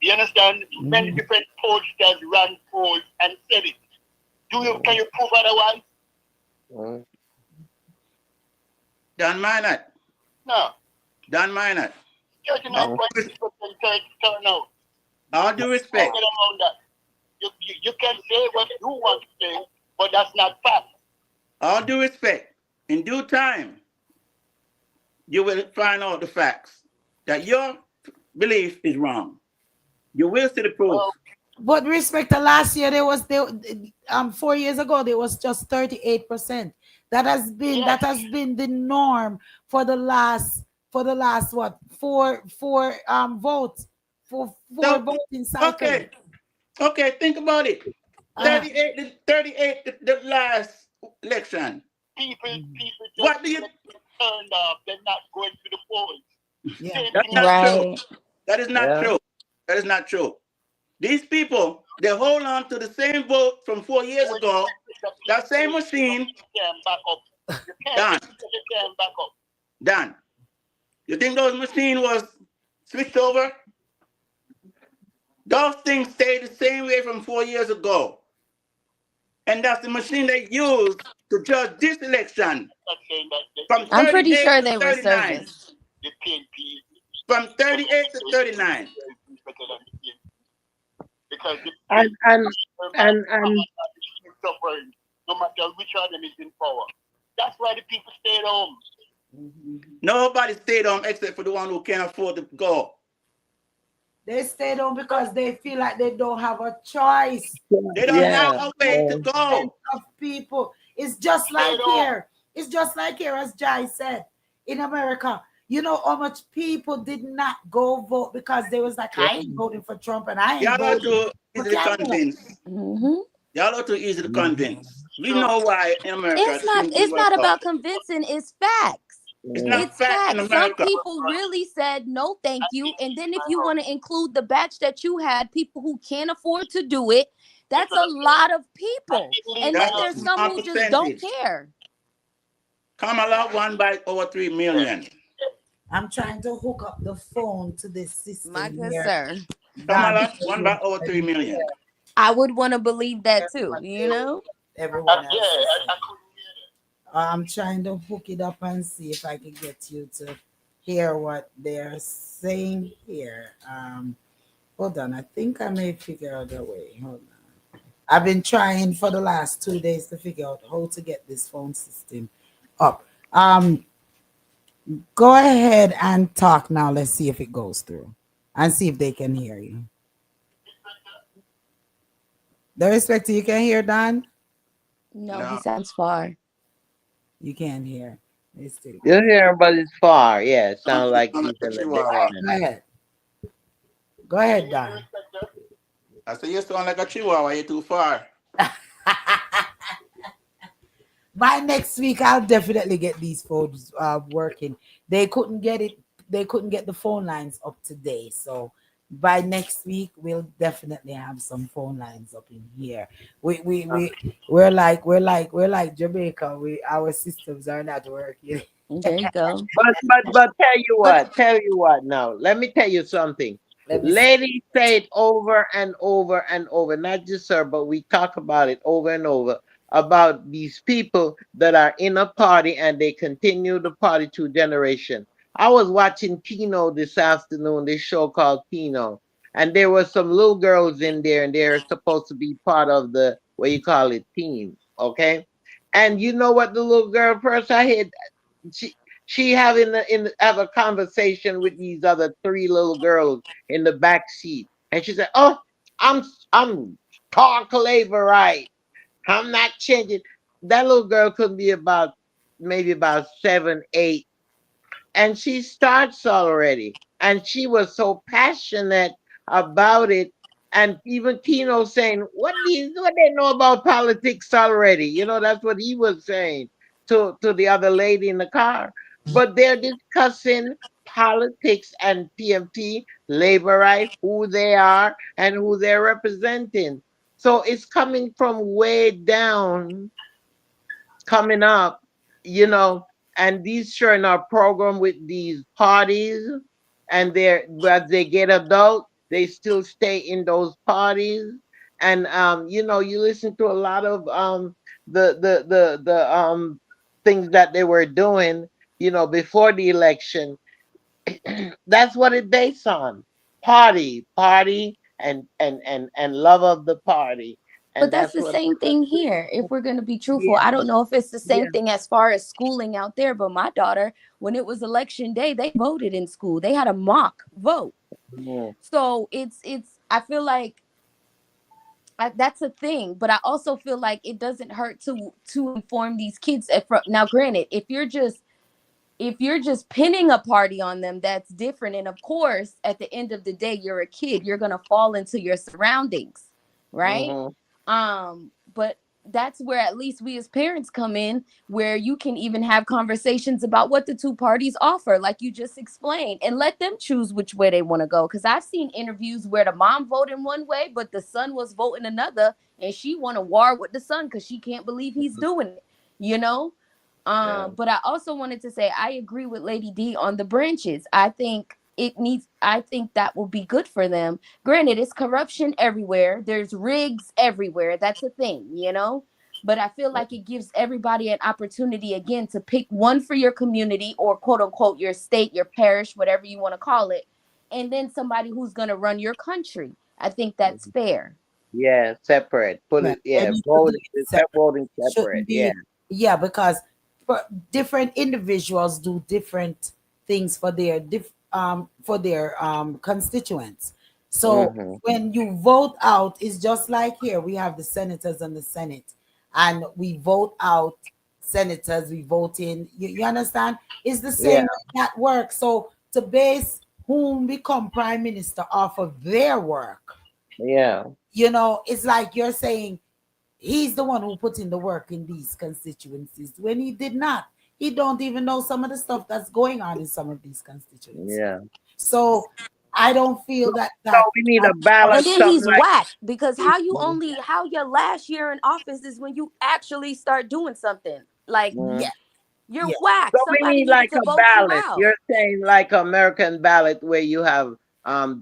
You understand? Many different pollsters ran polls and said it. Can you prove otherwise? Don Minot. No. Don Minot. 39.3% turnout. All due respect. Get around that. You can say what you want to say, but that's not fact. All due respect. In due time, you will find out the facts that your belief is wrong. You will see the proof. But respect to last year, 4 years ago, there was just 38%. That has been the norm for the last what four votes for voting cycles. Okay, think about it. 38 the last election. People What do you turned off, they're not going to the polls. Yeah. That's not Right. true. That is not true. That is not true. These people, they hold on to the same vote from 4 years ago. That same machine. Dan, you think those machine was switched over? Those things stayed the same way from 4 years ago. And that's the machine they used to judge this election. From I'm pretty 38 sure to they were 39. serviced. From 38 to 39. Because and suffering, no matter which of them is in power. That's why the people stayed home. Nobody stayed home except for the one who can't afford to go. They stayed home because they feel like they don't have a choice. They don't have a way to go. Of people. It's just like here. It's just like here, as Jai said, in America. You know how much people did not go vote because they was like, I ain't voting for Trump and I ain't Y'all are voting too for easy to Kamala. convince. Y'all are too easy to convince. We know why in America. It's not about convincing, it's facts. It's not facts in Some America. people really said no thank you. And then if you want to include the batch that you had, people who can't afford to do it, that's a lot of people. And then there's some who just don't care. Kamala won by over 3 million. I'm trying to hook up the phone to this system. My good here. sir. Kamala won by over 3 million. I would want to believe that too, you know? Everyone else. I'm trying to hook it up and see if I can get you to hear what they're saying here. Hold on. I think I may figure out a way. Hold on. I've been trying for the last 2 days to figure out how to get this phone system up. Go ahead and talk now. Let's see if it goes through and see if they can hear you. Daresecta, you can hear Dan? No, he sounds far. You can't hear. You're here, but it's far. Yeah, it sounds like he's in a Chihuahua. Go ahead. Go ahead, Dan. I said, you sound like a chihuahua. You're too far. by next week, I'll definitely get these phones working. They couldn't get it. They couldn't get the phone lines up today. So by next week, we'll definitely have some phone lines up in here. We're like Jamaica. Our systems are not working. There you go. But But tell you what now. Let me tell you something. let me see. Ladies say it over and over and over, not just her, but we talk about it over and over about these people that are in a party and they continue the party to generation. I was watching Tino this afternoon, this show called Tino, and there were some little girls in there, and they're supposed to be part of the what you call it team, okay? And you know what the little girl first I heard she she having have a conversation with these other three little girls in the back seat, and she said, "Oh, I'm talk labor right. I'm not changing." That little girl could be about maybe about 7, 8, and she starts already, and she was so passionate about it. And even Tino saying, what they know about politics already?" That's what he was saying to the other lady in the car. But they're discussing politics and PMT, labor right, who they are and who they're representing. So it's coming from way down, coming up, you know, and these children are programmed with these parties, and as they get adult, they still stay in those parties. And you listen to a lot of the things that they were doing, before the election. That's what it based on. Party, and love of the party. But And that's that's the what same thing here. If we're going to be truthful, Yeah, I don't know if it's the yeah, same thing as far as schooling out there, but my daughter, when it was election day, they voted in school. They had a mock vote. Mm, So I feel like that's a thing, but I also feel like it doesn't hurt to inform these kids. Now, granted, if you're just pinning a party on them, that's different. And of course, at the end of the day, you're a kid. You're gonna fall into your surroundings, right? mhm. But that's where at least we as parents come in, where you can even have conversations about what the two parties offer, like you just explained, and let them choose which way they want to go. Because I've seen interviews where the mom voted one way, but the son was voting another, and she want to war with the son because she can't believe he's doing it. You know, Yeah. but I also wanted to say I agree with Lady D on the branches. I think that will be good for them. Granted, it's corruption everywhere. There's rigs everywhere. That's a thing. But I feel like it gives everybody an opportunity again to pick one for your community or quote unquote your state, your parish, whatever you want to call it, and then somebody who's going to run your country. I think that's fair. Yeah, separate. Put yeah. it, They yeah, need to voting, be separate. voting It separate. shouldn't Yeah. be, yeah, because for different individuals do different things for their constituents. So Mm-hmm. when you vote out, it's just like here we have the senators and the Senate, and we vote out senators. We vote in. You understand? It's the Yeah. same way that works. So to base whom become prime minister off of their work, Yeah. it's like you're saying he's the one who put in the work in these constituencies when he did not. He don't even know some of the stuff that's going on in some of these constituencies. Yeah. So I don't feel that So that we need that a ballot, And then something he's like. whack because Mhm. how your last year in office is when you actually start doing something. Like Mm. yeah, you're yeah, whack. So we Somebody need needed like to a vote you ballot. out. You're saying like American ballot where you have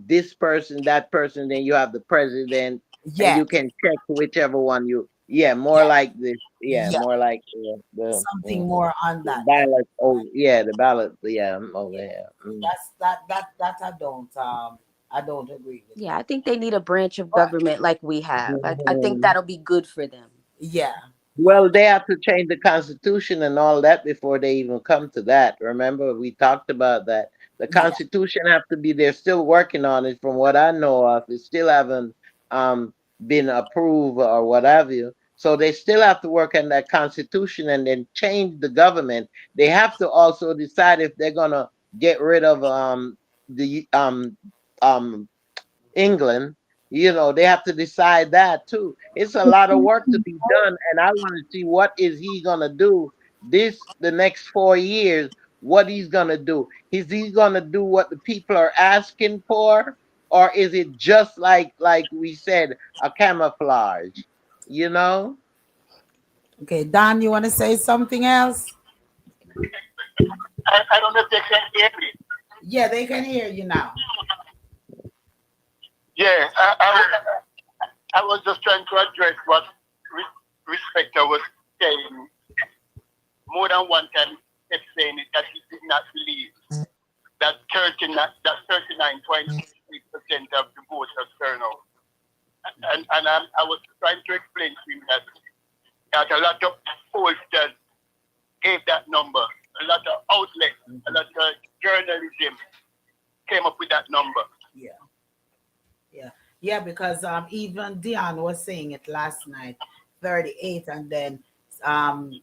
this person, that person, then you have the president, and yeah, you can check whichever one you. Yeah, more yeah, like this. Yeah, yeah. more like Something more on the that. ballot. Oh, yeah, the ballot. Yeah, over Yeah, there. Mm. that's that I don't agree with Yeah, that. I think they need a branch of But government like we have. I think Mhm. that'll be good for them. yeah, Well, they have to change the constitution and all that before they even come to that. Remember, we talked about that. The yeah, constitution have to be. They're still working on it, from what I know of. It still haven't um, been approved or what have you. So they still have to work on that constitution and then change the government. They have to also decide if they're gonna get rid of the um, England, You know, they have to decide that too. It's a lot of work to be done, and I want to see what is he gonna do the next 4 years. What he's gonna do? Is he gonna do what the people are asking for, or is it just like we said, a camouflage? You know? Okay, Don, you want to say something else? I don't know if they can hear me. Yeah, they can hear you now. Yeah, I was just trying to address what Respecter was saying. More than one time, he kept saying it, that he did not believe that 39.6% of the voters turn out. And I was trying to explain to him that a lot of pollsters gave that number, a lot of outlets, a lot of journalism came up with that number. Yeah, yeah, yeah. Because even Dion was saying it last night, 38, and then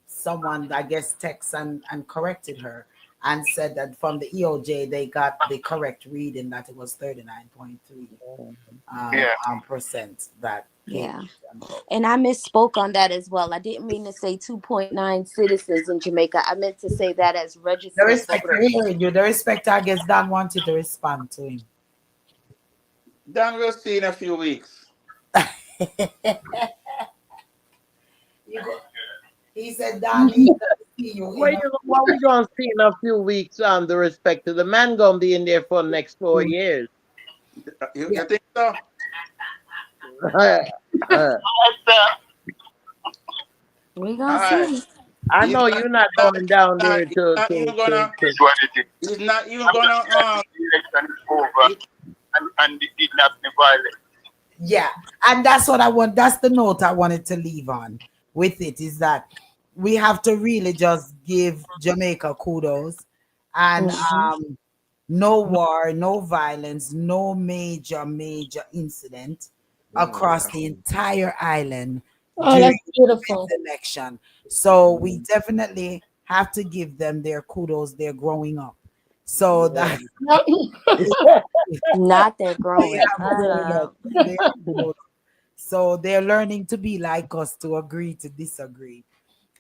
someone I guess texted and corrected her and said that from the EOJ they got the correct reading that it was 39.3 Yeah. percent that came. Yeah. And I misspoke on that as well. I didn't mean to say 2.9 citizens in Jamaica. I meant to say that as The registered respect voters. hearing you. The respect I guess Dan wanted to respond to him. Dan, we'll see in a few weeks. You go, he said Dan he's gonna see you in a What we gonna see in a few weeks on the respect to the man gonna be in there for the next 4 years. You think so? But, We All gonna right. see. I know you're not going down there He's to not even gonna. it's what it is. He's not even I'm gonna. just glad the election is over and it did not be violent. Yeah, and that's what I want. That's the note I wanted to leave on with it is that we have to really just give Jamaica kudos and Mhm. no war, no violence, no major incident across the entire island Oh, during that's beautiful. this election. So we definitely have to give them their kudos. They're growing up. So that Not that they growing have grown up. up. They have grown up. So they're learning to be like us, to agree to disagree.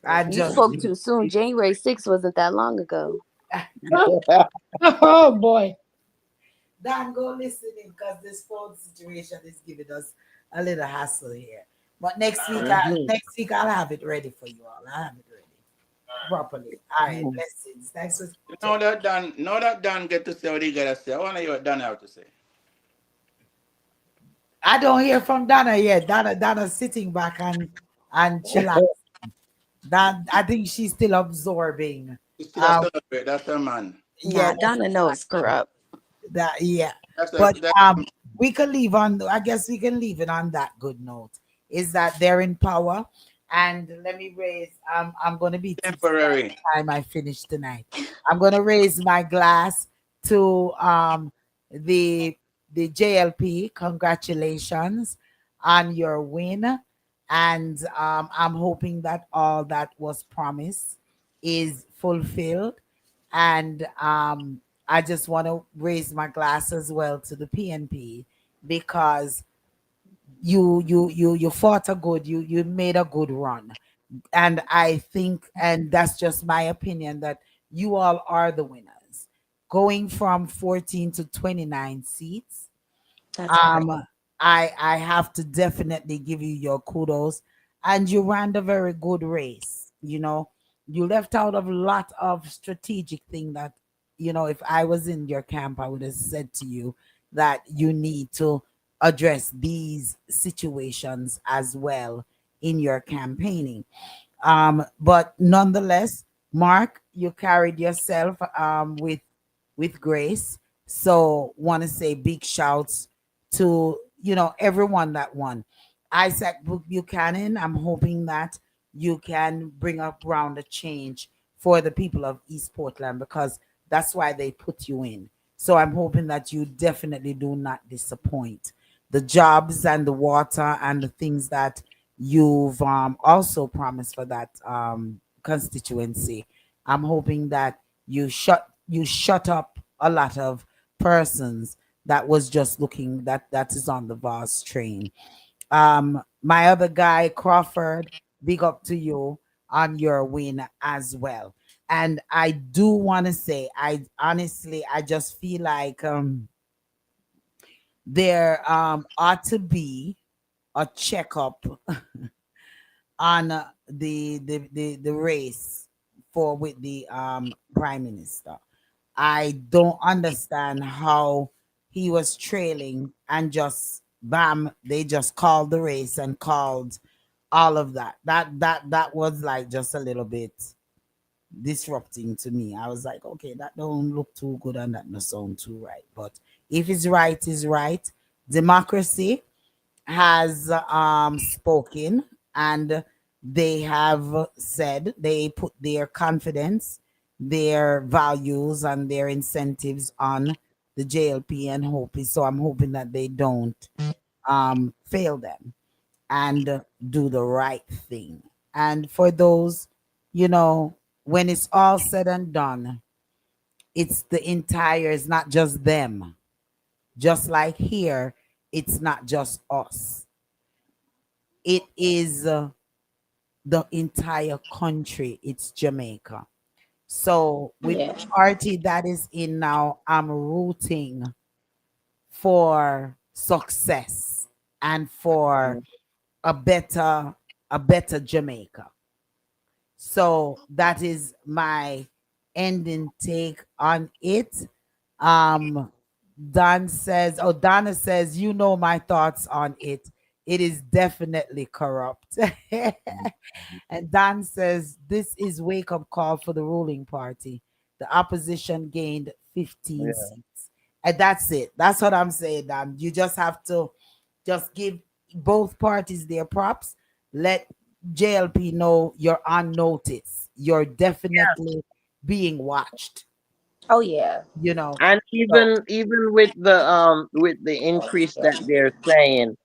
I You just spoke too soon. January 6th wasn't that long ago. Oh boy. Dan, go listening because this phone situation is giving us a little hassle here. But next week I'll have it ready for you all. I'll have it ready properly. All right, blessings. Thanks for Now that Dan get to say what he gotta say. I wanna hear what Dan have to say. I don't hear from Donna yet. Donna's sitting back and chillax. That I think she's still absorbing. He's still a celebrate. That's her man. Yeah, Nah, Donna knows screw up. that yeah. That's But that's we can leave on. I guess we can leave it on that good note. Is that they're in power? And let me raise. I'm going to be tipsy by temporary. the time I finish tonight. I'm going to raise my glass to the the JLP. Congratulations on your win, and I'm hoping that all that was promised is fulfilled. And I just want to raise my glass as well to the PNP because you fought a good, you made a good run. And I think, and that's just my opinion, that you all are the winners, going from 14 to 29 seats. That's correct. I have to definitely give you your kudos, and you ran a very good race. You left out of a lot of strategic thing that, if I was in your camp, I would have said to you that you need to address these situations as well in your campaigning. But nonetheless, Mark, you carried yourself with grace. So want to say big shouts to everyone that won. Isaac Buchanan, I'm hoping that you can bring up round a change for the people of East Portland because that's why they put you in. So I'm hoping that you definitely do not disappoint. The jobs and the water and the things that you've also promised for that constituency. I'm hoping that you shut up a lot of persons that was just looking that is on the Voss train. My other guy, Crawford, big up to you on your win as well. And I do want to say, I honestly, I just feel like there ought to be a checkup on the race for with the prime minister. I don't understand how he was trailing and just bam, they just called the race and called all of that. That was like just a little bit disrupting to me. I was like, okay, that don't look too good and that don't sound too right. But if it's right, it's right. Democracy has spoken, and they have said they put their confidence, their values, and their incentives on the JLP and Hope. So I'm hoping that they don't fail them and do the right thing. And for those, when it's all said and done, it's the entire, it's not just them. Just like here, it's not just us. It is the entire country. It's Jamaica. So with Yeah. the party that is in now, I'm rooting for success and for a better Jamaica. So that is my ending take on it. Um Donna says, my thoughts on it. It is definitely corrupt. And Don says, this is wake up call for the ruling party. The opposition gained 15 Yeah. seats. And that's it. That's what I'm saying, Don. You just have to just give both parties their props. Let JLP know you're on notice. You're definitely being watched, Oh yeah. And So even with the increase that they're saying,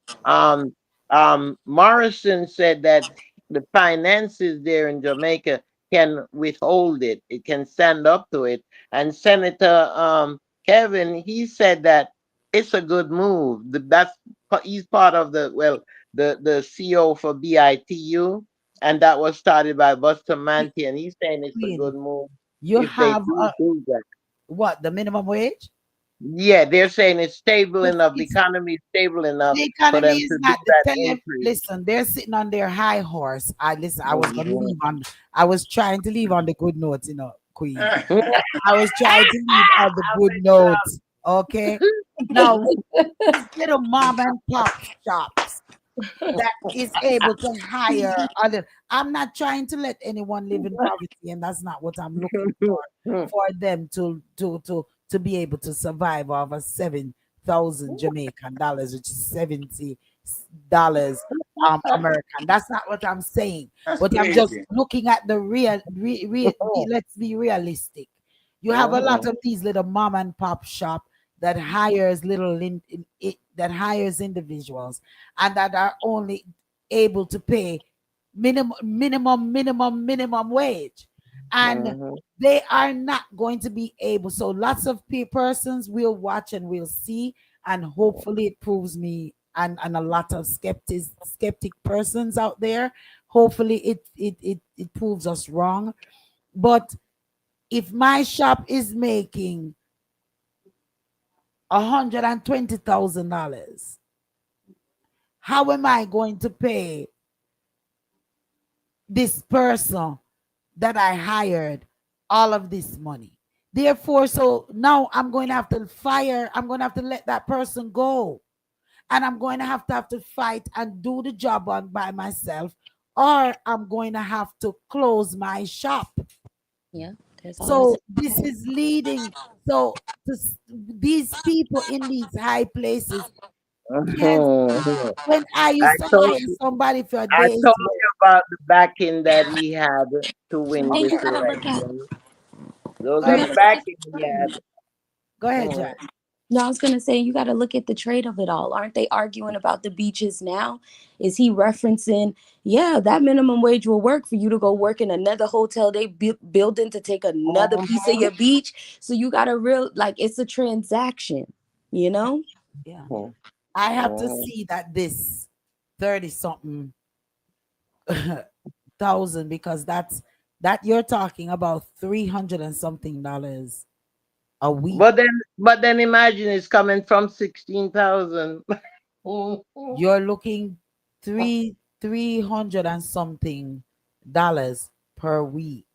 Morrison said that the finances there in Jamaica can withhold it. It can stand up to it. And Senator Kevin, he said that it's a good move. He's part of the CO for BITU, and that was started by Buster Manty, and he's saying it's a good Queen, move you if they have do that. what, the minimum wage? Yeah, they're saying it's stable It's, enough. The it's economy is stable enough the for economy them is to do not the that increase. listen, they're sitting on their high horse. I was gonna Mhm. leave on I was trying to leave on the good notes, Queen. I was trying to leave on the good notes. Okay. Now, these little mom and pop shops that is able to hire other. I'm not trying to let anyone live in poverty, and that's not what I'm looking for them to be able to survive off of 7,000 Jamaican dollars, which is $70 American. That's not what I'm saying. That's But I'm just crazy. looking at the let's be realistic. You have a lot of these little mom and pop shop that hires that hires individuals and that are only able to pay minimum wage, and Mhm. they are not going to be able. So lots of persons will watch and will see, and hopefully it proves me and a lot of skeptic persons out there. Hopefully it proves us wrong. But if my shop is making $120,000, how am I going to pay this person that I hired all of this money? Therefore, so now I'm going to have to I'm going to have to let that person go. And I'm going to have to fight and do the job on by myself, or I'm going to have to close my shop. Yeah. There's always So this is leading. So these people in these high places can't. Mhm. When I I used to told hire you, somebody for a I day's told work. you about the backing that he had to win and this you gotta look at election. Those Go are you the ahead. gotta look at backing the he trade. had. Go ahead, Mhm. Jack. No, I was gonna say you gotta look at the trade of it all. Aren't they arguing about the beaches now? Is he referencing, yeah, that minimum wage will work for you to go work in another hotel they building to take another piece of Mhm. your beach. So you gotta real like it's a transaction. You know? Yeah. Mm, I have to mm. see that this 30 something thousand, because that you're talking about 300 and something dollars a week. But then imagine it's coming from 16,000. You're looking 300 and something dollars per week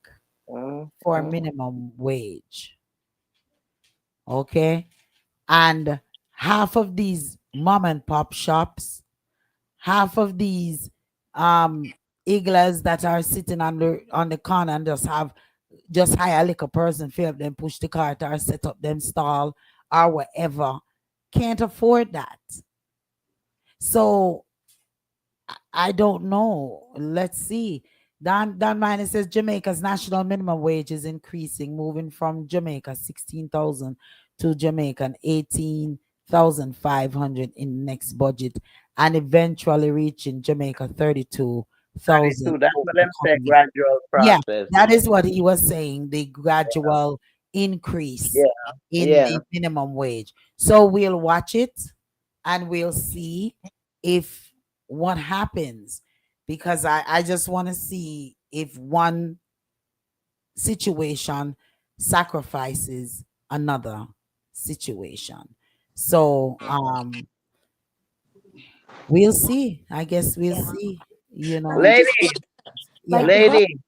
for minimum wage. Okay. And half of these mom and pop shops, half of these iglas that are sitting on the corner and just hire a little person, fill up them, push the cart or set up them stall or whatever, can't afford that. So I don't know. Let's see. Don Minor says Jamaica's national minimum wage is increasing, moving from Jamaica 16,000 to Jamaican 18,500 in next budget, and eventually reaching Jamaica 32,000 32. That's over what the them say, coming year. gradual Yeah, process. that is what he was saying, the gradual increase Yeah, in yeah. the minimum wage. So we'll watch it and we'll see if what happens, because I just want to see if one situation sacrifices another situation. So we'll see. I guess we'll see, you I'm know. just Lady, like Yeah. what? lady,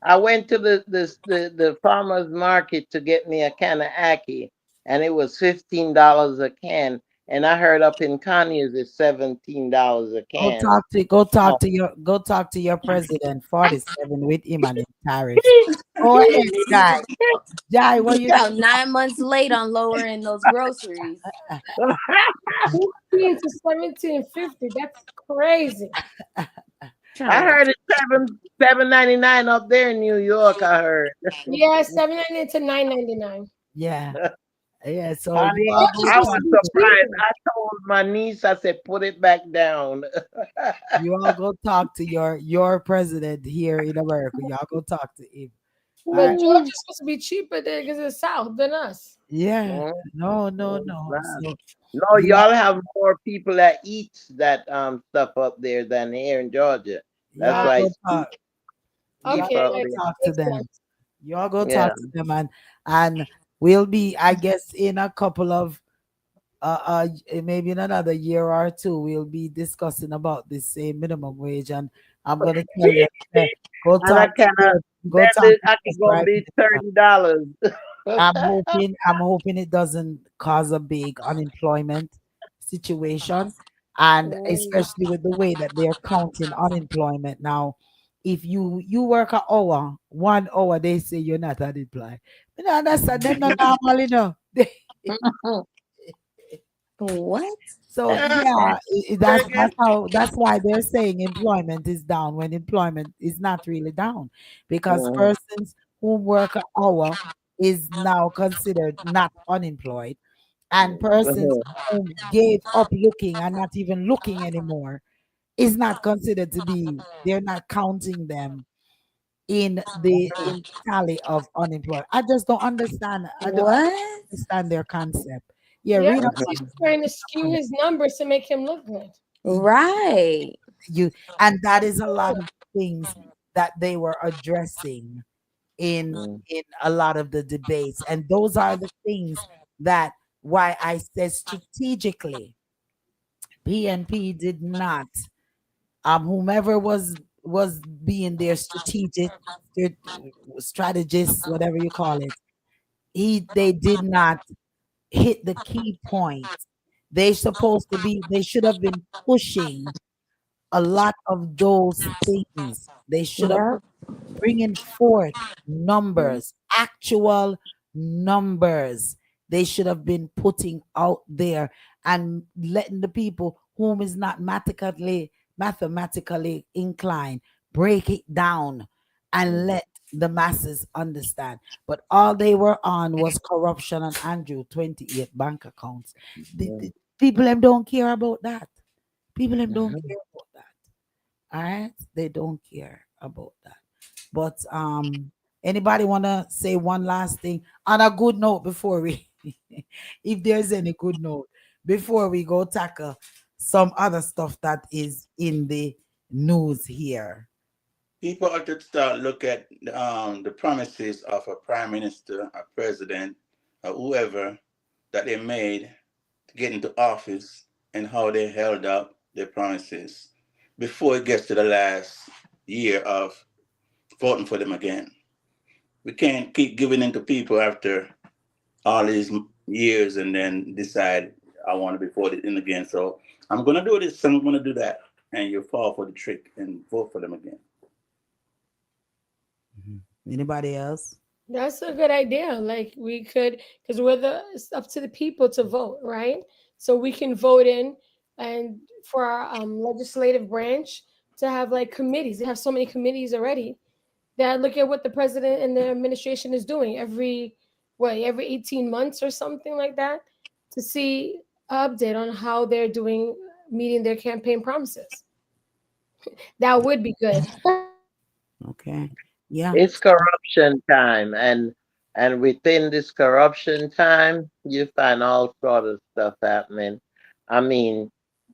I went to the farmer's market to get me a can of ackee, and it was $15 a can. And I heard up in Conyers it's $17 a Go can. talk to go Oh, talk to your go talk to your president 47 with him and his tariffs. Go ahead, Jai. Jai, what you About 9 months late on lowering those groceries. 15 to 17.50. That's crazy. I Child. heard it's $7.99 up there in New York. I heard. Yeah, 7.99 to 9.99. yeah. Yeah. So you Honey, all It's go I supposed talk was to be surprised. cheaper. I told my niece, I said, put it back down. you all go talk to your president here in America. Y'all go talk to him. All But right. Georgia's supposed to be cheaper there because it's south than us. Yeah. Mm, No, no, mm, no. nah. So No, you y'all have more people that eats that stuff up there than here in Georgia. That's y'all Uh, why go it's talk. Y'all okay, cheaper up go it there. talk to makes them. sense. Y'all go Yeah. talk to them, and we'll be, I guess, in a couple of maybe in another year or two, we'll be discussing about this same minimum wage. And I'm gonna tell you, go And I talk to cannot go talk to I your can go prime be minister. $30. I'm hoping it doesn't cause a big unemployment situation, and Mm, especially with the way that they're counting unemployment now. If you work an hour, 1 hour, they say you're not unemployed. You know, that's them not normal, you know. What? So yeah, that's why they're saying employment is down when employment is not really down, because mm, persons who work an hour is now considered not unemployed, and persons mhm, who gave up looking and not even looking anymore is not considered to be. They're not counting them in tally of unemployed. I just don't understand. I don't What? understand their concept. Yeah, Yeah, read up because on he's mhm, trying to skew his numbers to make him look good. Right. you, and that is a lot of things that they were addressing in mm, in a lot of the debates, and those are the things that why I said strategically PNP did not, whomever was being their strategist, whatever you call it, they did not hit the key point. They should have been pushing a lot of those things. They should have Yep. bringing forth numbers, actual numbers. They should have been putting out there and letting the people whom is not mathematically inclined break it down and mhm, let the masses understand. But all they were on was corruption and Andrew 28 bank accounts. The mhm, people them don't care about that. People them don't mhm. care about that. All right, they don't care about that. But anybody wanna say one last thing on a good note before we? if there's any good note before we go tackle some other stuff that is in the news here. People ought to start look at the promises of a prime minister, a president, or whoever that they made to get into office and how they held up their promises before it gets to the last year of voting for them again. We can't keep giving in to people after all these years and then decide I want to be voted in again. So I'm going to do this, I'm going to do that. And you fall for the trick and vote for them again. Anybody else? That's a good idea. Like we could, because it's up to the people to vote, right? So we can vote in and for our legislative branch to have like committees. They have so many committees already that look at what the president and the administration is doing every 18 months or something like that to see an update on how they're doing meeting their campaign promises. That would be good. Okay. Yeah. It's corruption time, and within this corruption time, you find all sort of stuff happening. I mean,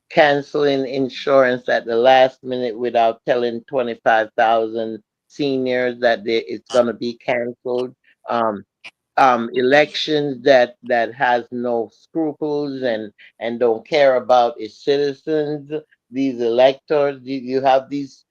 canceling insurance at the last minute without telling 25,000 seniors that it's going to be canceled. Um, elections that has no scruples and don't care about its citizens. These electors, you have these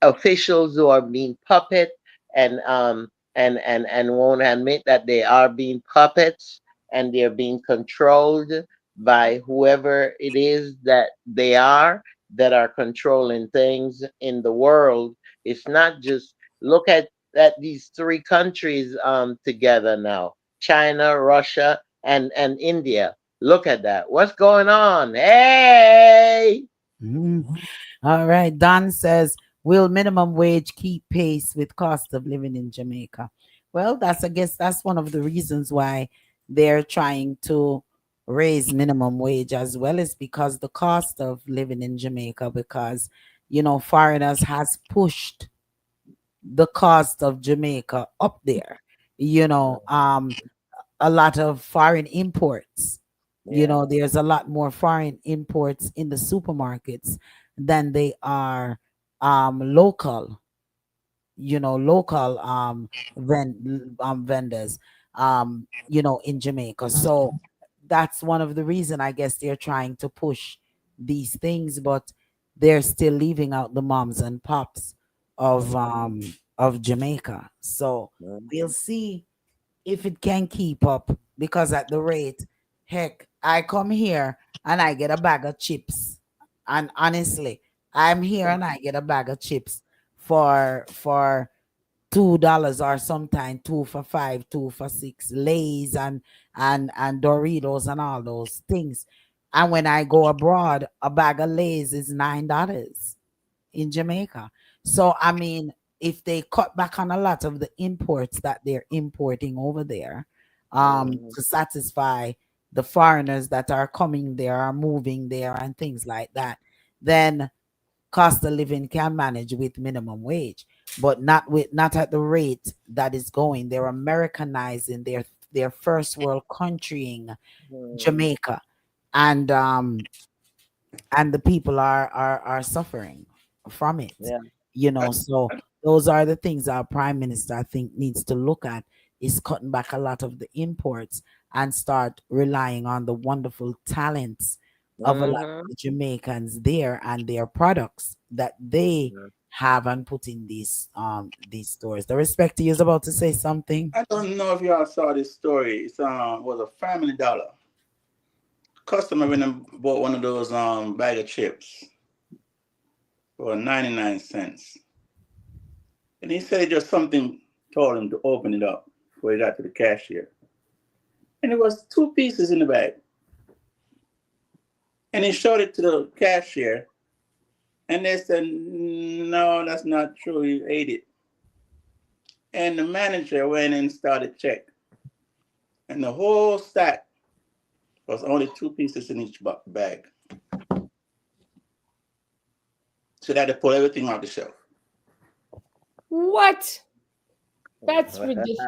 officials who are being puppet and won't admit that they are being puppets and they're being controlled by whoever it is that they are that are controlling things in the world. It's not just look at these three countries together now: China, Russia, and India. Look at that. What's going on? Hey! Mhm. All right. Don says, will minimum wage keep pace with cost of living in Jamaica? Well, I guess that's one of the reasons why they're trying to raise minimum wage as well, is because the cost of living in Jamaica, because foreigners has pushed the cost of Jamaica up there. You know, um, a lot of foreign imports. Yeah. There's a lot more foreign imports in the supermarkets than they are local, local vendors in Jamaica. So that's one of the reason I guess they're trying to push these things, but they're still leaving out the moms and pops of Jamaica. So we'll see if it can keep up, because at the rate, heck, I come here and I get a bag of chips. And honestly, I'm here and I get a bag of chips for $2, or sometimes 2 for $5, 2 for $6, Lays and Doritos and all those things. And when I go abroad, a bag of Lays is $9 in Jamaica. So I mean, if they cut back on a lot of the imports that they're importing over there, to satisfy the foreigners that are coming there, are moving there, and things like that, then cost of living can manage with minimum wage, but not at the rate that is going. They're Americanizing their first world countrying Jamaica, and the people are suffering from it. Yeah. So those are the things our prime minister, I think, needs to look at, is cutting back a lot of the imports and start relying on the wonderful talents of a lot of Mm-hmm. the Jamaicans there and their products that they have and put in these stores. The respect to you is about to say something. I don't know if y'all saw this story. It's was a Family Dollar. Customer went and bought one of those bag of chips for 99 cents. And he said just something told him to open it up before he got to the cashier. And it was 2 pieces in the bag. And he showed it to the cashier. And they said, no, that's not true. You ate it. And the manager went and started check. And the whole stack was only 2 pieces in each bag. So they had to pull everything off the shelf. What? That's ridiculous.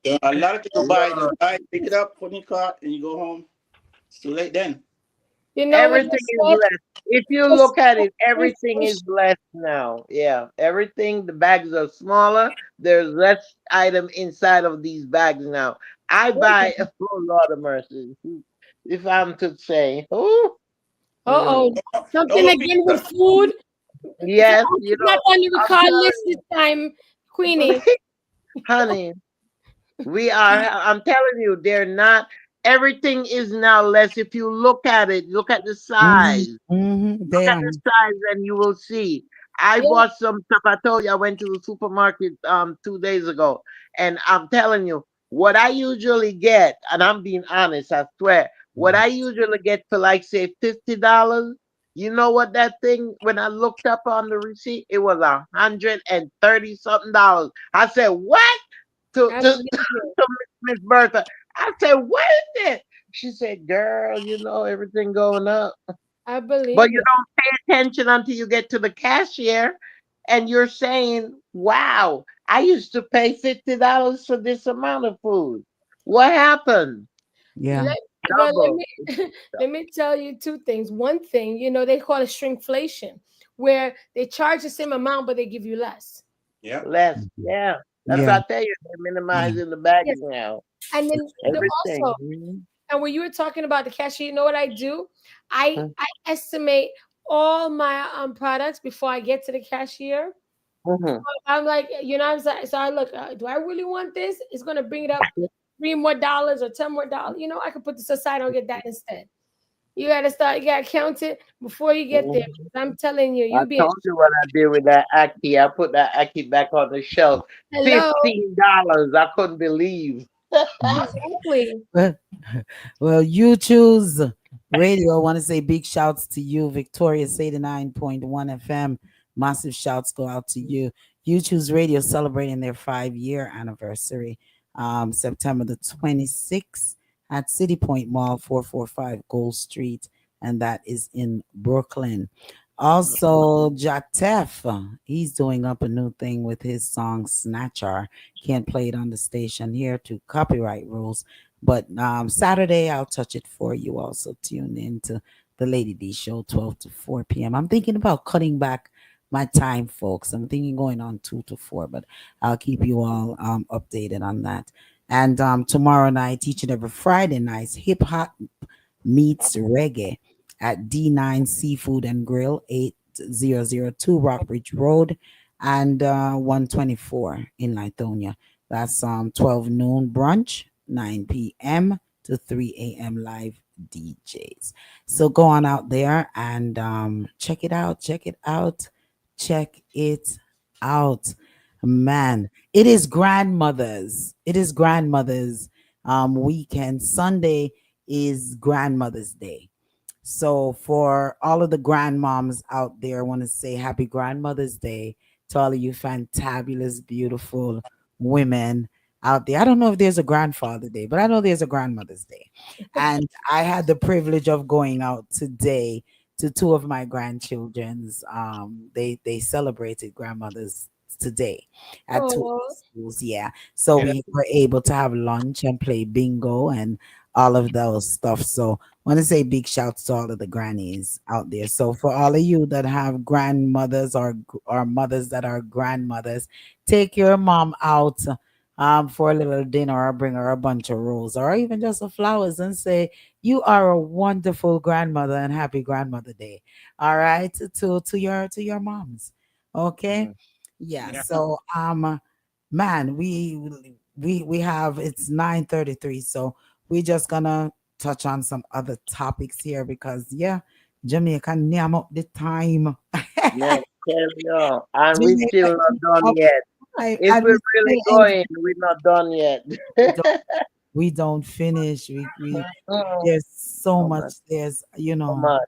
Yeah, a lot of people buy it, Lord, just buy it, pick it up, put in your cart, and you go home. It's too late then. You know what everything they is said? less. If you It's look at it, everything is inflation. less now. Yeah, everything. The bags are smaller. There's less item inside of these bags now. I buy. Oh Lord of mercy. If I'm to say, oh, mm, Uh-oh. Something Don't be again with food. So yes, it's not on the I'm record list this telling time, you, Queenie. honey. We are, I'm telling you, they're not, everything is now less. If you look at it, look at the size, look They at are. the size, and you will see. I Yeah. bought some stuff. I told you I went to the supermarket 2 days ago, and I'm telling you, what I usually get, and I'm being honest, I swear, what I usually get for like say $50, you know what that thing, when I looked up on the receipt, it was $130 something dollars. I said, what? To I to believe you. to Miss Bertha. I said, what is it? She said, girl, everything going up. I But believe you it. don't pay attention until you get to the cashier and you're saying, wow, I used to pay $50 for this amount of food. What happened? Yeah. Let, well, let Double. me let me tell you two things. One thing, they call it shrinkflation, where they charge the same amount but they give you less. Yeah. Less. Yeah. That's Yeah. what I tell you. They're Yeah. minimizing the bags Yes, now. and then Everything. also, and when you were talking about the cashier, you know what I do? I Mhm. I estimate all my products before I get to the cashier. Mhm. I'm like, so I look, do I really want this? It's gonna bring it up $3 more or $10 more. I could put this aside. I'll get that instead. You gotta count it before you get there. Mhm. Because I'm telling you, I you'll be told you what I did with that Aki. I put that Aki back on the shelf. hello. $15. I couldn't believe. Exactly. Well, well, you choose radio. I want to say big shouts to you, Victoria's 89.1 FM. Massive shouts go out to you. You choose radio celebrating their 5-year anniversary, September the 26th at City Point Mall, 445 Gold Street, and that is in Brooklyn. Also, Jatef, he's doing up a new thing with his song Snatcher. Can't play it on the station here to copyright rules. But Saturday, I'll touch it for you. Also, tune in to the Lady D show, 12 to 4 p.m. I'm thinking about cutting back my time, folks. I'm thinking going on 2 to 4, but I'll keep you all updated on that. And tomorrow night, each and every Friday night, hip hop meets reggae at D9 Seafood and Grill, 8002 Rockbridge Road, and 124 in Lithonia. That's 12 noon brunch, 9 p.m. to 3 a.m. live DJs. So go on out there and check it out. Check it out. Check it out. Man, it is grandmothers. It is grandmothers weekend. Sunday is grandmother's day. So for all of the grandmoms out there, I want to say happy grandmother's day to all of you fantabulous, beautiful women out there. I don't know if there's a grandfather day, but I know there's a grandmother's day. And I had the privilege of going out today to two of my grandchildren's. They celebrated grandmother's today at two of Oh, the schools. Yeah. So Yeah. we were able to have lunch and play bingo and all of those stuff. So want to say big shouts to all of the grannies out there. So for all of you that have grandmothers or mothers that are grandmothers, take your mom out for a little dinner or bring her a bunch of roses or even just the flowers and say you are a wonderful grandmother and happy grandmother day. All right, to your moms. Okay, Mhm. yeah. Yeah. So man, we have it's 9:33, so we're just gonna touch on some other topics here because yeah, Jamaica name up the time. Yes, carry on. And we Jamaica still is not done up yet. time If and we we're really still ain't going, we're not done yet. we don't, we don't finish. We Mm, there's so so much. much, There's so much.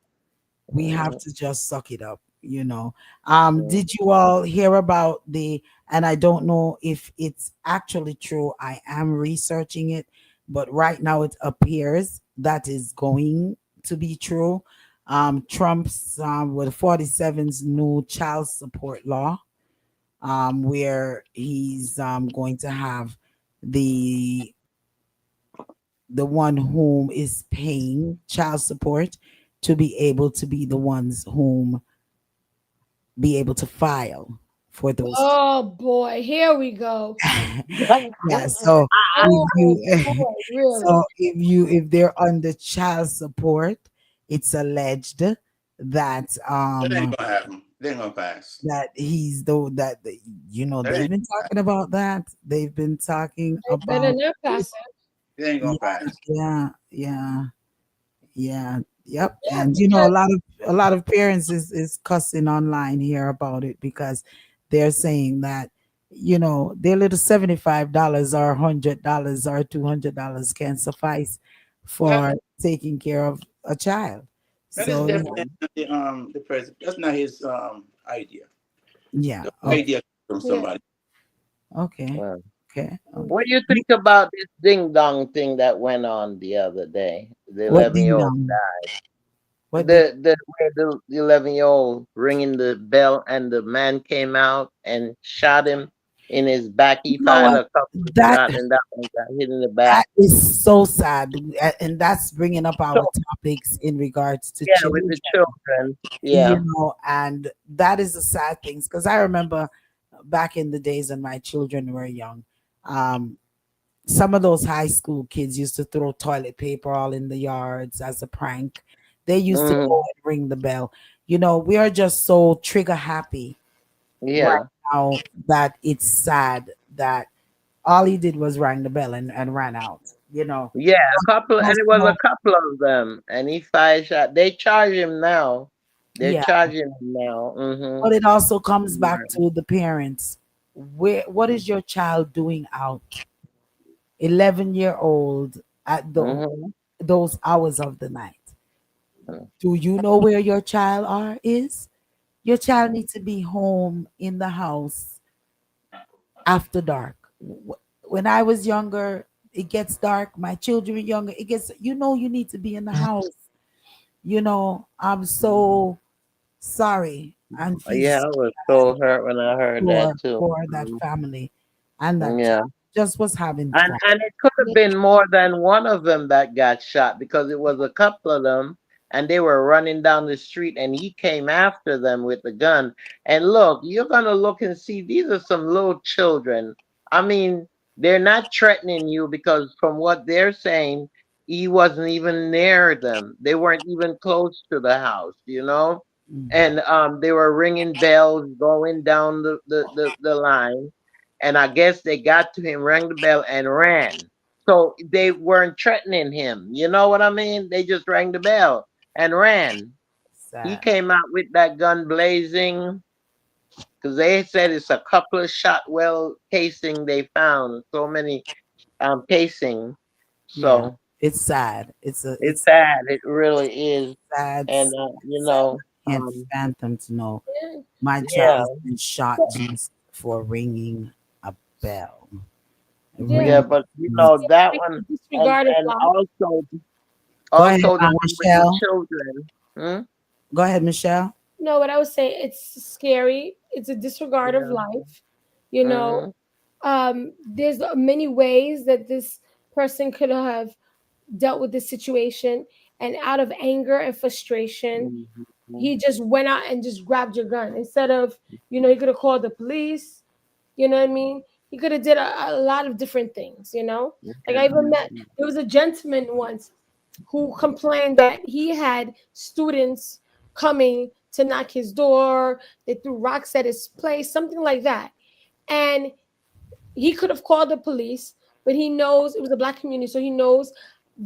we have Mm, to just suck it up. mm, Did you all hear about the, and I don't know if it's actually true, I am researching it, but right now it appears that is going to be true. Trump's with 47's new child support law. where he's going to have the the one whom is paying child support to be able to be the ones whom be able to file for those. Oh boy, here we go. Yeah, so if Oh you boy, really? so if they're under child support, it's alleged that That ain't gonna happen. They ain't gonna pass. he's the that That they've ain't been talking about that. They've been talking They better about not pass it ain't yeah, gonna pass. yeah, yep. it. Yeah, And because a lot of parents is cussing online here about it because they're saying that their little $75 or $100 or $200 can suffice That for taking care of a child. that is So definitely not the president. That's not his idea. yeah, The okay, idea from yeah. somebody. okay, Well, okay. what do you think about this ding dong thing that went on the other day? The What 11 ding year old dong? What did the where the 11-year-old ringing the bell and the man came out and shot him in his back. He you know fired what? a couple of That shots and that one got hit in the that back. is so sad, and that's bringing up So our topics in regards to yeah, with children, the children. Yeah. and that is the sad things because I remember back in the days when my children were young, um, some of those high school kids used to throw toilet paper all in the yards as a prank. They used to go Hmm. and ring the bell. We are just so trigger happy right Yeah. now that it's sad that all he did was rang the bell and ran out. Yeah, a couple, and it was Also, a couple of them, and he fired shot. They charge him now. They're yeah, charging him now. but it also comes back Mm-hmm. to the parents. What is your child doing out? 11-year-old at Mm-hmm. those hours of the night. Do you know where your child is? Your child needs to be home in the house after dark. When I was younger, it gets dark. My children are younger. It gets, you need to be in the house. I'm so sorry and feel Yeah, I was so hurt when I heard that too. for that family and that Yeah. child. Just was having fun. And it could have been more than one of them that got shot because it was a couple of them and they were running down the street and he came after them with the gun. And look, you're gonna look and see these are some little children. I mean, they're not threatening you because from what they're saying, he wasn't even near them. They weren't even close to the house. Mm, And they were ringing bells going down the line, and I guess they got to him, rang the bell, and ran. So they weren't threatening him. You know what I mean? They just rang the bell and ran. He sad. came out with that gun blazing because they said it's a couple of shot well casing they found. So many casing. Yeah, So it's sad. it's It's sad. It really is. sad, And sad. I can't fathom to know Yeah. my child yeah, has been shot just for ringing a bell. Yeah. yeah. Ring. But It's that like one, and disregard of and life. also Go ahead, also the one with the Michelle. children. Hmm? Go ahead, Michelle. No, what I was saying, it's scary. It's a disregard of Yeah. life. You know, Mhm. there's many ways that this person could have dealt with this situation, and out of anger and frustration, Mhm. he just went out and just grabbed your gun instead of, he could have called the police. You know what I mean? He could have did a lot of different things. Like I even met, Mhm. there was a gentleman once who complained that he had students coming to knock his door. They threw rocks at his place, something like that. And he could have called the police, but he knows it was a black community, so he knows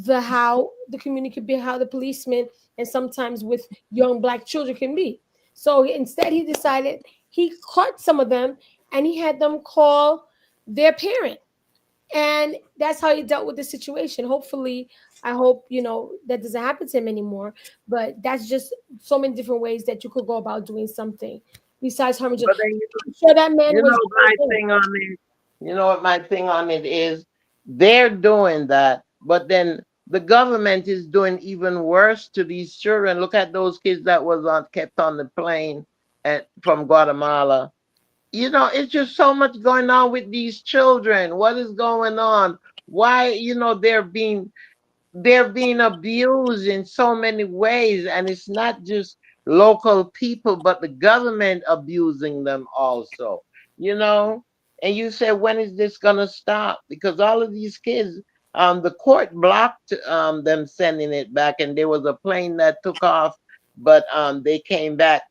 how the community could be, how the policemen and sometimes with young black children can be. So instead, he decided he caught some of them and he had them call their parent, and that's how he dealt with the situation. Hopefully, I hope that doesn't happen to him anymore. But that's just so many different ways that you could go about doing something besides harming. But then I'm sure that man you was. know my thing on it. You know what my thing on it is? They're doing that, but then the government is doing even worse to these children. Look at those kids that was on kept on the plane from Guatemala. it's just so much going on with these children. What is going on? Why, they're being abused in so many ways, and it's not just local people but the government abusing them also, you know and you say, when is this going to stop? Because all of these kids, the court blocked them sending it back, and there was a plane that took off, but they came back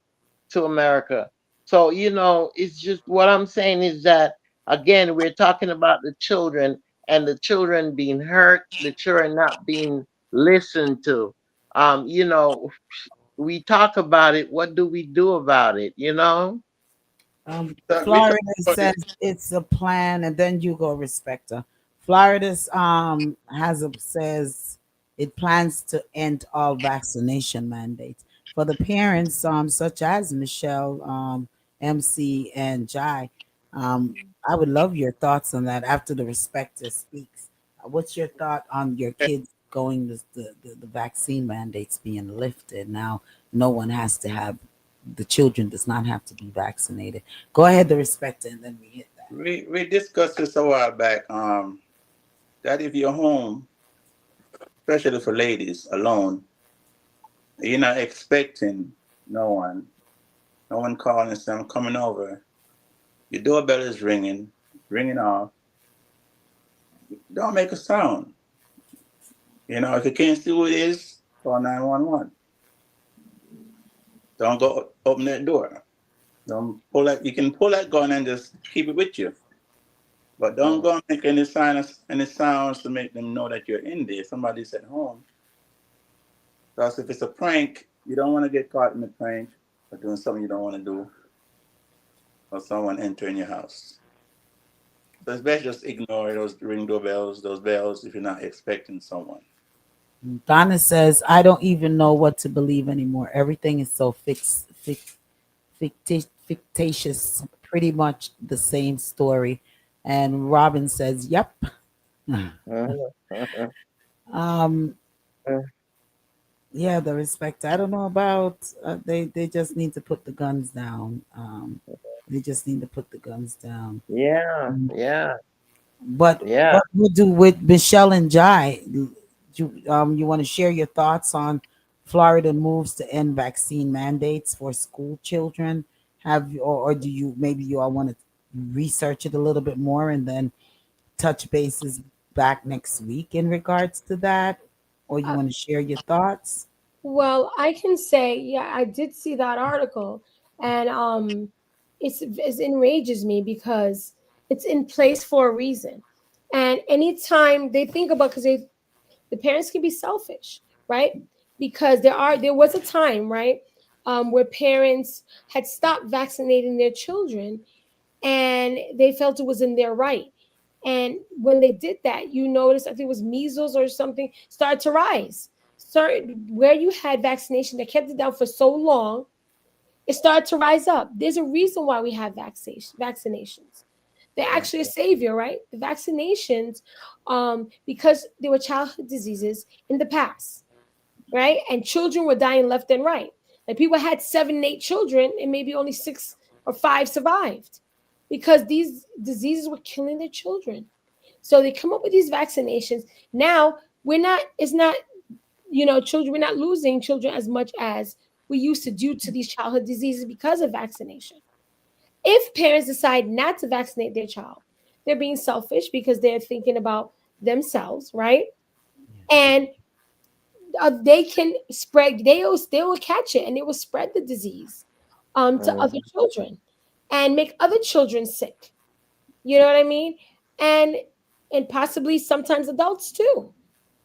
to America. So, it's just, what I'm saying is that, again, we're talking about the children, and the children being hurt, the children not being listened to. We talk about it. What do we do about it? We talk Florida about says this. it's a plan, and then you go, Respecter. Florida's says it plans to end all vaccination mandates for the parents, such as Michelle, MC, and Jai. I would love your thoughts on that after the Respecter speaks. What's your thought on your kids going the vaccine mandates being lifted now? No one has to have the children does not have to be vaccinated. Go ahead, the Respecter, and then we hit that. We discussed this a while back. That if you're home, especially for ladies alone, you're not expecting no one, no one calling and saying, I'm coming over. Your doorbell is ringing off. Don't make a sound. If you can't see who it is, call 911. Don't go open that door. Don't pull that. You can pull that gun and just keep it with you, but don't go and make any sounds to make them know that you're in there. Somebody's at home. Because if it's a prank, you don't want to get caught in the prank or doing something you don't want to do, or someone entering your house. So it's best just ignore those ring doorbells, those bells, if you're not expecting someone. Donna says, I don't even know what to believe anymore. Everything is so fictitious, pretty much the same story. And Robin says, yep. um, yeah, the Respecter. I don't know about they just need to put the guns down. They just need to put the guns down. Yeah, Mm. yeah, But yeah. what we'll do with Michelle and Jai, you want to share your thoughts on Florida moves to end vaccine mandates for school children? Or do you, maybe you all want to research it a little bit more and then touch bases back next week in regards to that? Or you Uh, want to share your thoughts? well, I can say, yeah, I did see that article, and it enrages me because it's in place for a reason. And anytime they think about, because the parents can be selfish, right? Because there was a time, right, where parents had stopped vaccinating their children, and they felt it was in their right. And when they did that, you notice, I think it was measles or something, started to rise. Started where you had vaccination that kept it down for so long, it started to rise up. There's a reason why we have vaccinations. They're actually a savior, right? The vaccinations, because there were childhood diseases in the past, right? And children were dying left and right. Like people had 7, 8 children, and maybe only 6 or 5 survived because these diseases were killing their children. So they come up with these vaccinations. Now it's not, children, we're not losing children as much as we used to due to these childhood diseases because of vaccination. If parents decide not to vaccinate their child, they're being selfish because they're thinking about themselves, right? And they can spread, they will catch it, and it will spread the disease to other Mhm. children and make other children sick. You know what I mean? And possibly sometimes adults too.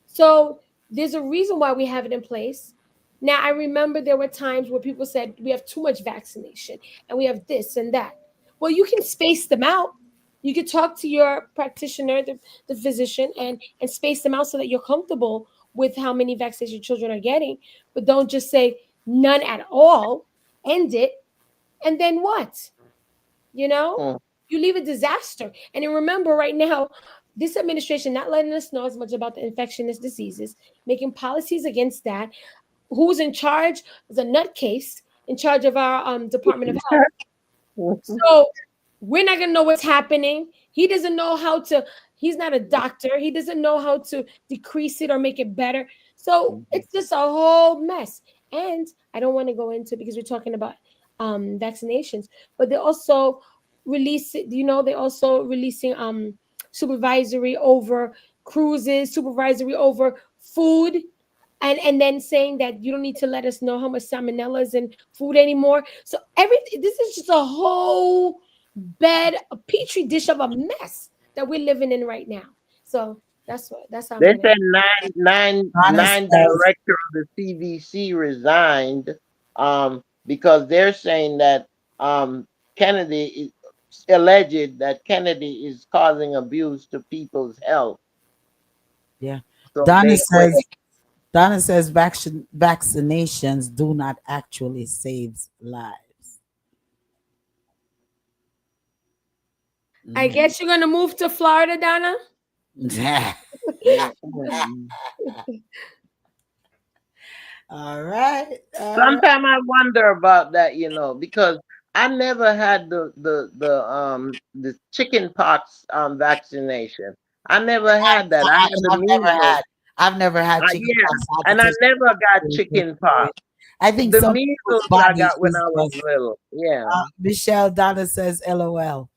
So there's a reason why we have it in place. Now I remember there were times where people said we have too much vaccination and we have this and that. Well, you can space them out. You could talk to your practitioner, the physician, and space them out so that you're comfortable with how many vaccinations children are getting. But don't just say none at all, end it, and then what? You know, Mm. you leave a disaster. And then remember, right now, this administration not letting us know as much about the infectious diseases, making policies against that. Who's in charge is a nutcase in charge of our Department of Health. So we're not gonna know what's happening. He doesn't know how to. He's not a doctor. He doesn't know how to decrease it or make it better. So it's just a whole mess. And I don't want to go into, because we're talking about vaccinations, but they also release. They also releasing supervisory over cruises, supervisory over food, and then saying that you don't need to let us know how much salmonella is in food anymore. So everything, this is just a whole a petri dish of a mess that we're living in right now. So that's how I'm They gonna. said Donna nine says, director of the CDC resigned because they're saying that Kennedy is alleged that Kennedy is causing abuse to people's health. yeah. So Donna they quit. says, Donna says vaccinations do not actually save lives. I guess you're gonna move to Florida, Donna. Mm-mm. All right. All right. Sometimes I wonder about that, because I never had the chicken pox vaccination. I never had that. I had the I've never measles. had. I've never had chicken Yeah, pox. I had and to I take never got some chicken for pox. it. I think The some people's measles I body got when is I was just. little. Yeah. Michelle Donna says, "LOL."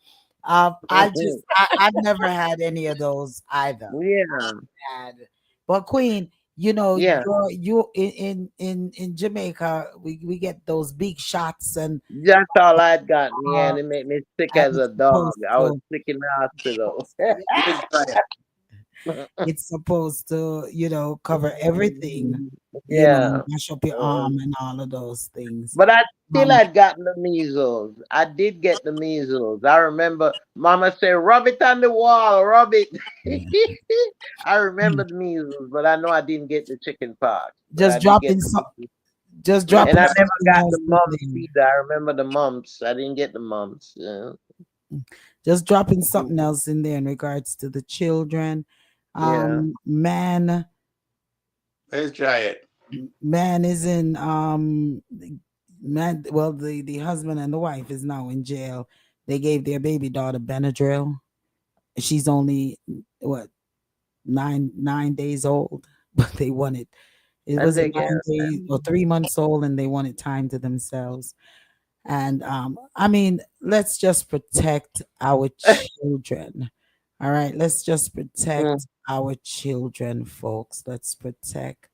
Mhm. I've never had any of those either. Yeah. Had, but Queen, Yeah. you in Jamaica, we get those big shots, That's all I'd gotten. Yeah, uh, and it made me sick and as a it's dog. supposed I was to. sick in the hospital. Let's try it. It's supposed to, cover everything, Yeah. mash up your Uh, arm and all of those things. But I still Um, had gotten the measles. I did get the measles. I remember Mama said, "Rub it on the wall, rub it." I remember the measles, but I know I didn't get the chicken pox. But I just did get dropping the some, measles. just And dropping I never something got else the in mumps there. either. I remember the mumps. I didn't get the mumps. Yeah. Just dropping something else in there in regards to the children. Yeah. Man, Let's try it. man is in man. Well, the husband and the wife is now in jail. They gave their baby daughter Benadryl. She's only what 9 days old, but they wanted it And was a they get 9 days or 3 months old, and they wanted time to themselves. And I mean, let's just protect our children. All right, let's just mm. protect our children, folks. Let's protect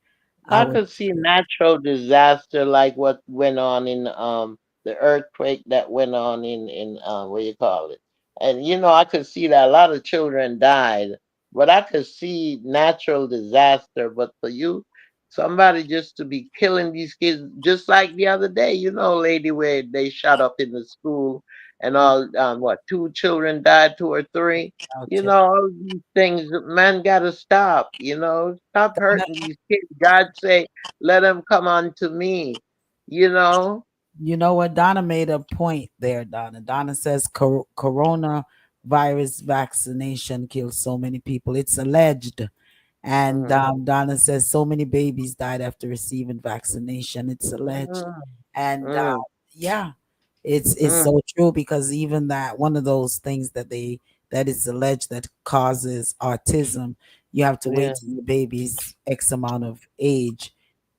I our could see children. natural disaster like what went on in the earthquake that went on in what you call it. And I could see that a lot of children died, but I could see natural disaster. But for you, somebody just to be killing these kids, just like the other day, lady, where they shot up in the school and all what, two children died, two or three. Okay. All these things, man, gotta stop. Stop hurting these kids. God say, let them come unto me. You know. You know what? Donna made a point there, Donna. Donna says coronavirus vaccination kills so many people. It's alleged. And Mm, Donna says so many babies died after receiving vaccination. It's alleged. mm, And mm, yeah, it's mm, so true, because even that one of those things that is alleged that causes autism, you have to yeah. wait till the baby's X amount of age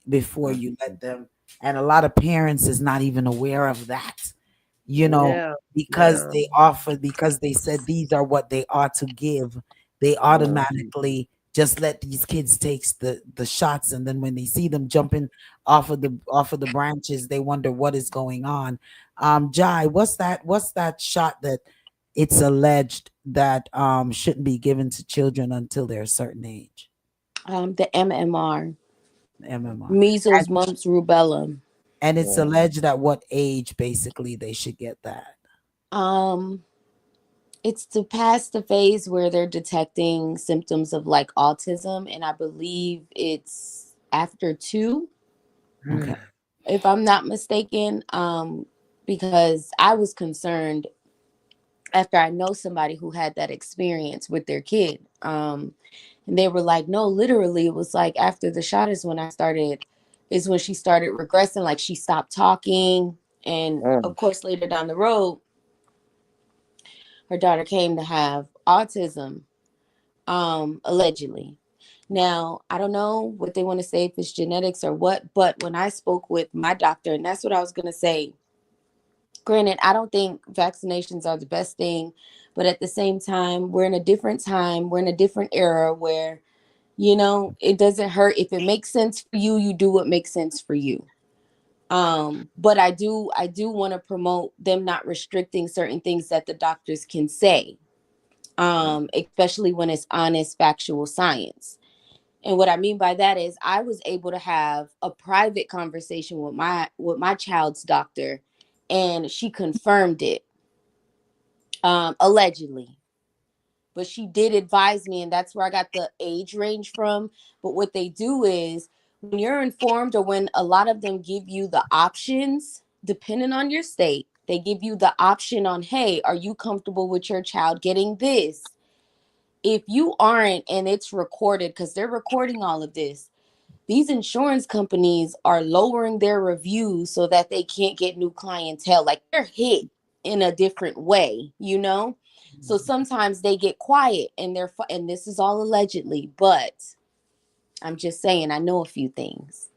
before Mm, you let them. And a lot of parents is not even aware of that, you know, yeah. because Yeah. because they said these are what they are to give, they Mm, automatically just let these kids takes the shots, and then when they see them jumping off of the branches, they wonder what is going on. Jai, what's that shot that it's alleged that shouldn't be given to children until they're a certain age? The MMR, MMR. measles, mumps, rubella. And it's yeah. alleged at what age basically they should get that. Um, it's to pass the phase where they're detecting symptoms of like autism, and I believe it's after 2, Okay. if I'm not mistaken. Because I was concerned after I know somebody who had that experience with their kid. And they were like, no, literally, it was like after the shot is when she started regressing. Like she stopped talking. And Mm, of course, later down the road, her daughter came to have autism, allegedly. Now, I don't know what they want to say, if it's genetics or what, but when I spoke with my doctor, and that's what I was going to say, granted, I don't think vaccinations are the best thing, but at the same time, we're in a different time. We're in a different era where, it doesn't hurt. If it makes sense for you, you do what makes sense for you. But I do want to promote them not restricting certain things that the doctors can say, especially when it's honest, factual science. And what I mean by that is I was able to have a private conversation with my child's doctor, and she confirmed it, allegedly. But she did advise me, and that's where I got the age range from. But what they do is, when you're informed, or when a lot of them give you the options, depending on your state, they give you the option on, hey, are you comfortable with your child getting this? If you aren't, and it's recorded, because they're recording all of this, these insurance companies are lowering their reviews so that they can't get new clientele. Like, they're hit in a different way. So sometimes they get quiet, and and this is all allegedly, but I'm just saying, I know a few things.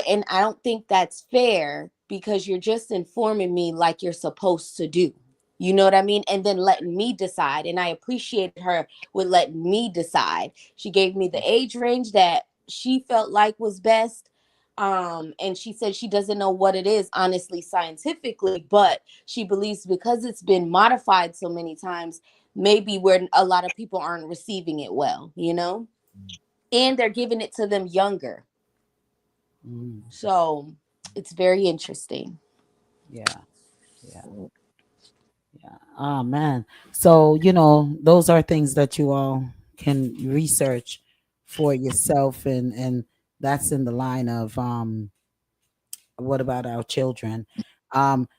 And I don't think that's fair, because you're just informing me like you're supposed to do. You know what I mean? And then letting me decide. And I appreciated her with letting me decide. She gave me the age range that she felt like was best. And she said she doesn't know what it is, honestly, scientifically, but she believes, because it's been modified so many times, maybe where a lot of people aren't receiving it well. And they're giving it to them younger. So it's very interesting. Yeah. Yeah. Yeah. Oh man. So, those are things that you all can research for yourself, and that's in the line of what about our children? Um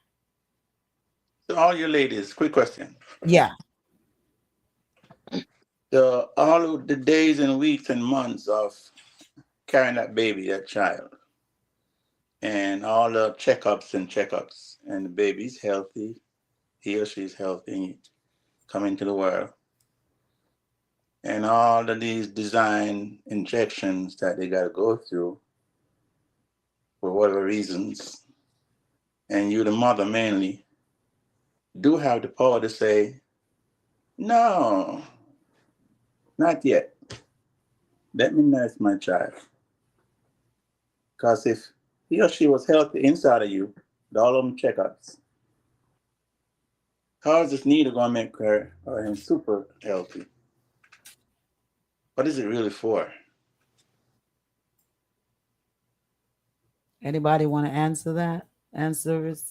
So all you ladies, quick question. yeah. All of the days and weeks and months of carrying that baby, that child, and all the checkups, and the baby's healthy, he or she's healthy, coming to the world, and all of these design injections that they got to go through for whatever reasons, and you, the mother mainly, do have the power to say, no, not yet. Let me nurse my child. Because if he or she was healthy inside of you, with all of them checkups, how is this needle going to make her or him super healthy? What is it really for? Anybody want to answer that? Answer is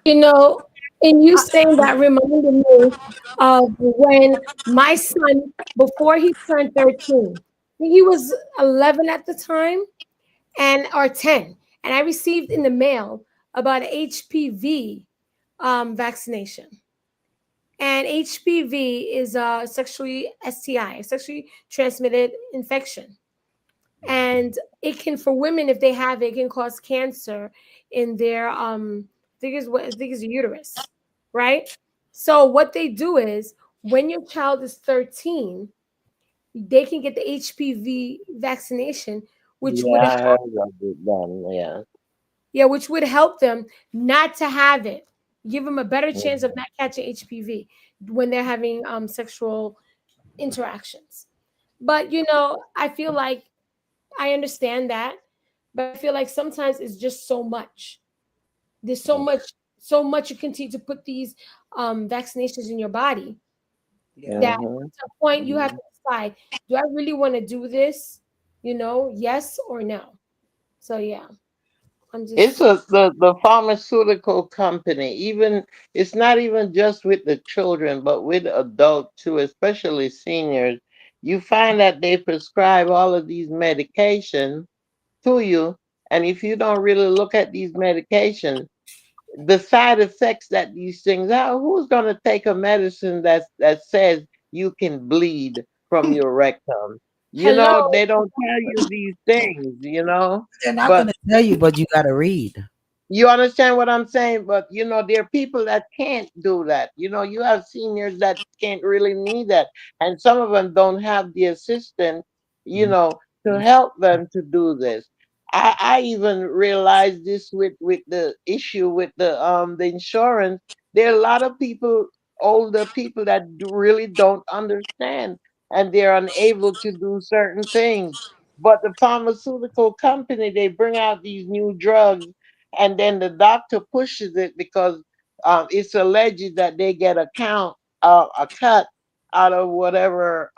You know, and you saying that reminded me of when my son, before he turned 13, he was 11 at the time, and or 10, and I received in the mail about HPV vaccination. And HPV is a sexually STI, a sexually transmitted infection. And it can, for women, if they have it, it can cause cancer in their I think is the uterus, right? So what they do is, when your child is 13, they can get the HPV vaccination, which would Yeah, I help, heard of it done. Yeah. yeah, which would help them not to have it, give them a better chance of not catching HPV when they're having sexual interactions. But I feel like I understand that, but I feel like sometimes it's just so much. There's so much you continue to put these vaccinations in your body, yeah. that Mm-hmm. to a point you have to decide, do I really want to do this? Yes or no. So yeah, I'm It's just the pharmaceutical company. Even it's not even just with the children, but with adults too, especially seniors. You find that they prescribe all of these medications to you, and if you don't really look at these medications, the side effects that these things are, who's going to take a medicine that says you can bleed from your rectum? hello. They don't tell you these things. They're not But gonna tell you, but you gotta read. You understand what I'm saying? But there are people that can't do that. You have seniors that can't really need that. And some of them don't have the assistant, to help them to do this. I even realized this with the issue with the insurance. There are a lot of people, older people, that really don't understand, and they're unable to do certain things. But the pharmaceutical company, they bring out these new drugs, and then the doctor pushes it because it's alleged that they get a cut out of whatever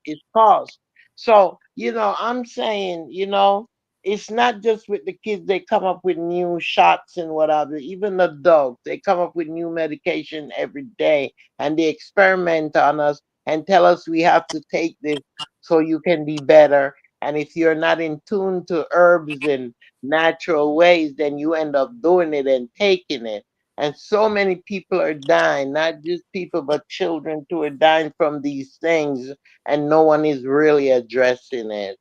it costs. So I'm saying, it's not just with the kids. They come up with new shots and whatever. Even adults, they come up with new medication every day, and they experiment on us and tell us we have to take this so you can be better. And if you're not in tune to herbs and natural ways, then you end up doing it and taking it. And so many people are dying, not just people, but children too are dying from these things, and no one is really addressing it.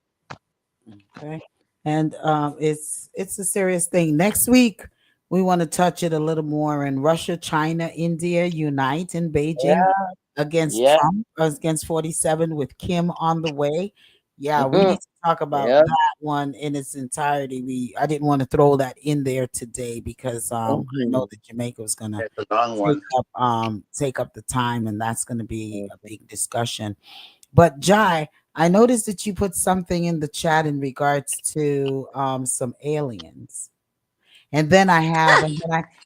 Okay. And it's a serious thing. Next week we want to touch it a little more. And Russia, China, India unite in Beijing Yeah, against yeah, Trump, against 47 with Kim on the way. Yeah, we mhm, need to talk about yeah, that one in its entirety. I didn't want to throw that in there today because I know mhm, that Jamaica was gonna It's a long one. take up the time, and that's gonna be a mhm. big discussion. But Jai, I noticed that you put something in the chat in regards to some aliens. And then I have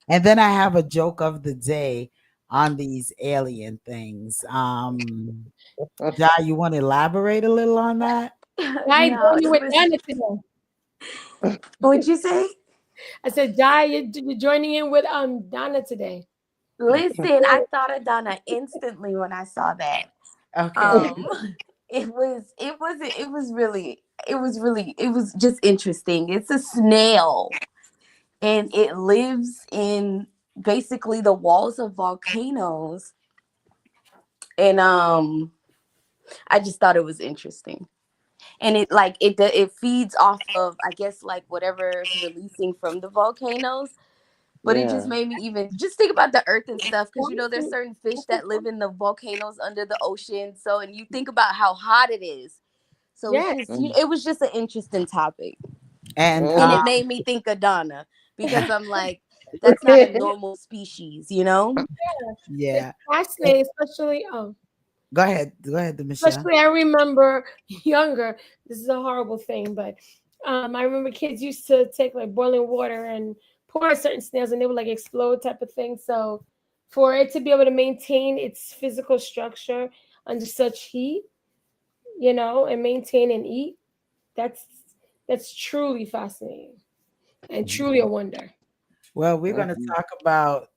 and then I have a joke of the day on these alien things. Jai, you want to elaborate a little on that? Jai No, joining it with was. Donna today. What'd you say? I said, Jai, you're joining in with Donna today. Listen, I thought of Donna instantly when I saw that. Okay. Um, it was just interesting. It's a snail, and it lives in basically the walls of volcanoes. And I just thought it was interesting. And it feeds off of, I guess, like whatever's releasing from the volcanoes. But it just Yeah. made me even just think about the earth and stuff, because there's certain fish that live in the volcanoes under the ocean. So, and you think about how hot it is. So it's Yes. just, it was just an interesting topic. And And Mhm. it made me think of Donna, because I'm like, that's not a normal species, you know? It's yeah. Eh, fascinating, especially Go ahead, Michelle. especially I remember younger. This is a horrible thing, but I remember kids used to take like boiling water and pour on certain snails, and they would like explode type of thing. So for it to be able to maintain its physical structure under such heat, and maintain and eat, that's that's truly fascinating and truly a wonder. Well, Mhm.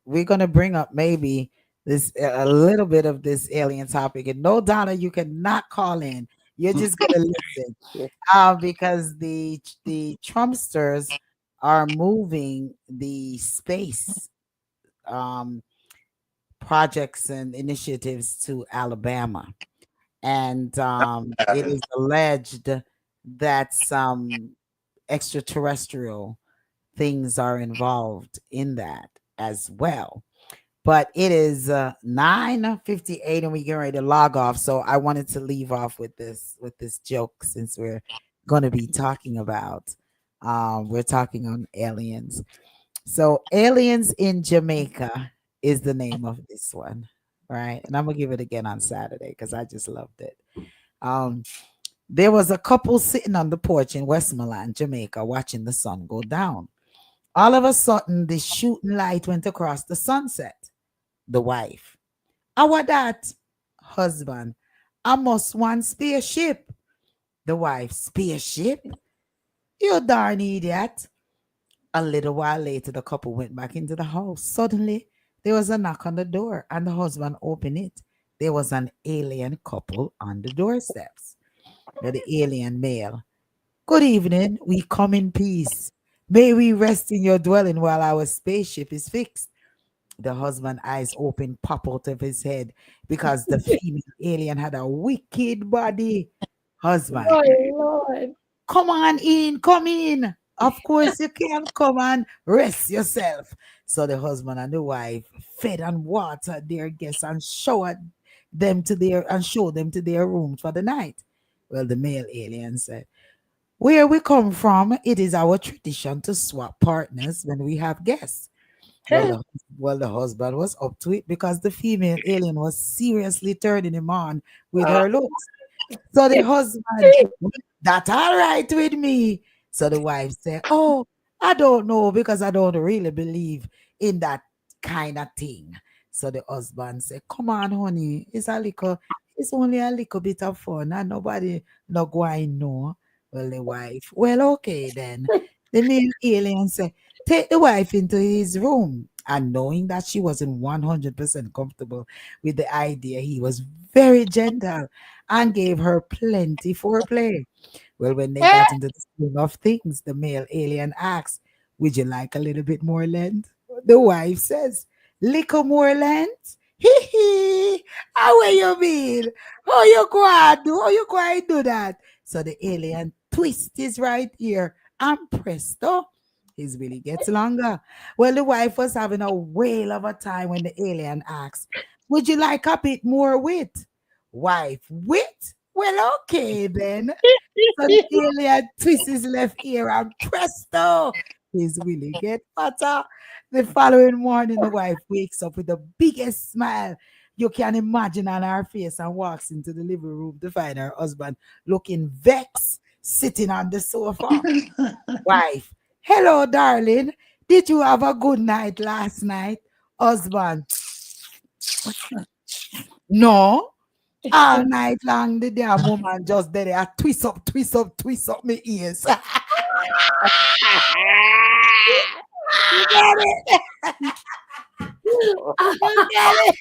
we're gonna bring up maybe this a little bit of this alien topic. And no, Donna, you cannot call in. You're just gonna listen. Because the Trumpsters are moving the space um projects and initiatives to Alabama. And it is alleged that some extraterrestrial things are involved in that as well. But it is 9:58 and we get ready to log off. So I wanted to leave off with this joke since we're going to be talking about we're talking on aliens. So aliens in Jamaica is the name of this one, right? And I'm gonna give it again on Saturday because I just loved it. Um, there was a couple sitting on the porch in Westmoreland, Jamaica, watching the sun go down. All of a sudden, the shooting light went across the sunset. The wife, "How that?" Husband, "I must want spaceship." The wife, "Spaceship? You darn idiot." A little while later, the couple went back into the house. Suddenly, there was a knock on the door, and the husband opened it. There was an alien couple on the doorsteps. Now, the alien male, "Good evening. We come in peace. May we rest in your dwelling while our spaceship is fixed." The husband eyes open, pop out of his head because the female alien had a wicked body. Husband, Oh Lord. "Come on in, come in." Of course, you can't come and rest yourself. So the husband and the wife fed and watered their guests and showed them to their rooms for the night. Well, the male alien said, "Where we come from, it is our tradition to swap partners when we have guests." Well, the husband was up to it because the female alien was seriously turning him on with her looks. So the husband, "That's all right with me." So the wife said, "Oh, I don't know because I don't really believe in that kind of thing." So the husband said, "Come on, honey, it's only a little bit of fun and nobody no going know." Well, the wife, "Well, okay then." The male alien said, "Take the wife into his room." And knowing that she wasn't 100% comfortable with the idea, he was very gentle and gave her plenty foreplay. Well, when they got into the swing of things, the male alien asks, "Would you like a little bit more length?" The wife says, "Little more length? Hee hee. How will you mean? How you going to do? How you going to do that?" So the alien twists his right ear and presto, his willy gets longer. Well, the wife was having a whale of a time when the alien asks, "Would you like a bit more width?" Wife, "Width? Well, okay then." So the alien twists his left ear and presto, his willy get fatter. The following morning, the wife wakes up with the biggest smile you can imagine on her face and walks into the living room to find her husband looking vexed, sitting on the sofa. Wife, "Hello, darling. Did you have a good night last night?" Husband, "No. All night long, the damn woman just did it. I twist up my ears." You get it? You get it?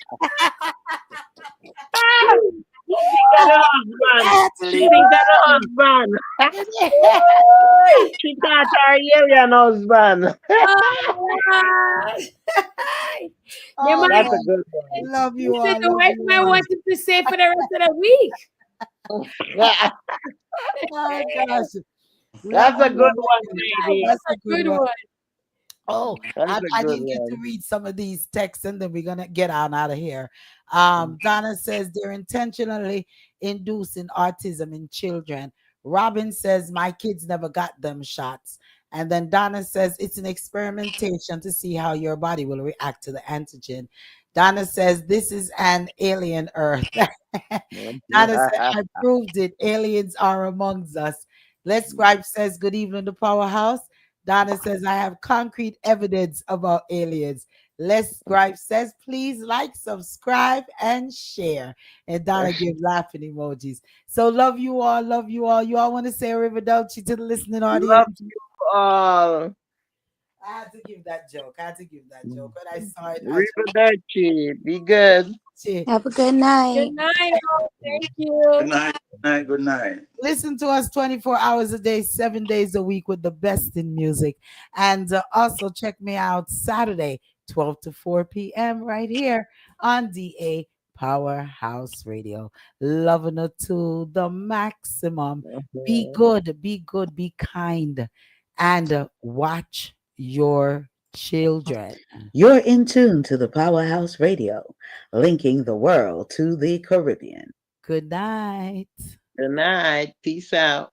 She got a husband. She got a husband. She got her alien husband. Oh, That's a God. good one. Love You you said all. the Love wife you might all. want him to stay for the rest of the week. Yeah, Oh, gosh. Love that's a you good all. one, lady. That's That's a a good good one. one. Oh, That's I, a I good didn't get to one. read some of these texts, and then we're gonna get on out of here. Donna says they're intentionally inducing autism in children. Robin says my kids never got them shots. And then Donna says it's an experimentation to see how your body will react to the antigen. Donna says this is an alien Earth. Donna said, "I proved it. Aliens are amongst us." Let's Scribe says, "Good evening, the powerhouse." Donna says, "I have concrete evidence about aliens." Les Gripe says, "Please like, subscribe, and share." And Donna gives laughing emojis. So love you all. Love you all. You all want to say Arrivederci to the listening Love audience? you all. I had to give that joke. I had to give that joke. When I saw it, I Arrivederci. Be good. just Have a good night. Good night, all. Thank Good you. night. Good night. Good night. listen to us 24 hours a day, 7 days a week with the best in music. And also check me out Saturday, 12 to 4 p.m. right here on DA Powerhouse Radio. Loving it to the maximum. Be Mhm. good, be good, be kind, and watch your children. You're in tune to the Powerhouse Radio, linking the world to the Caribbean. Good night. Good night. Peace out.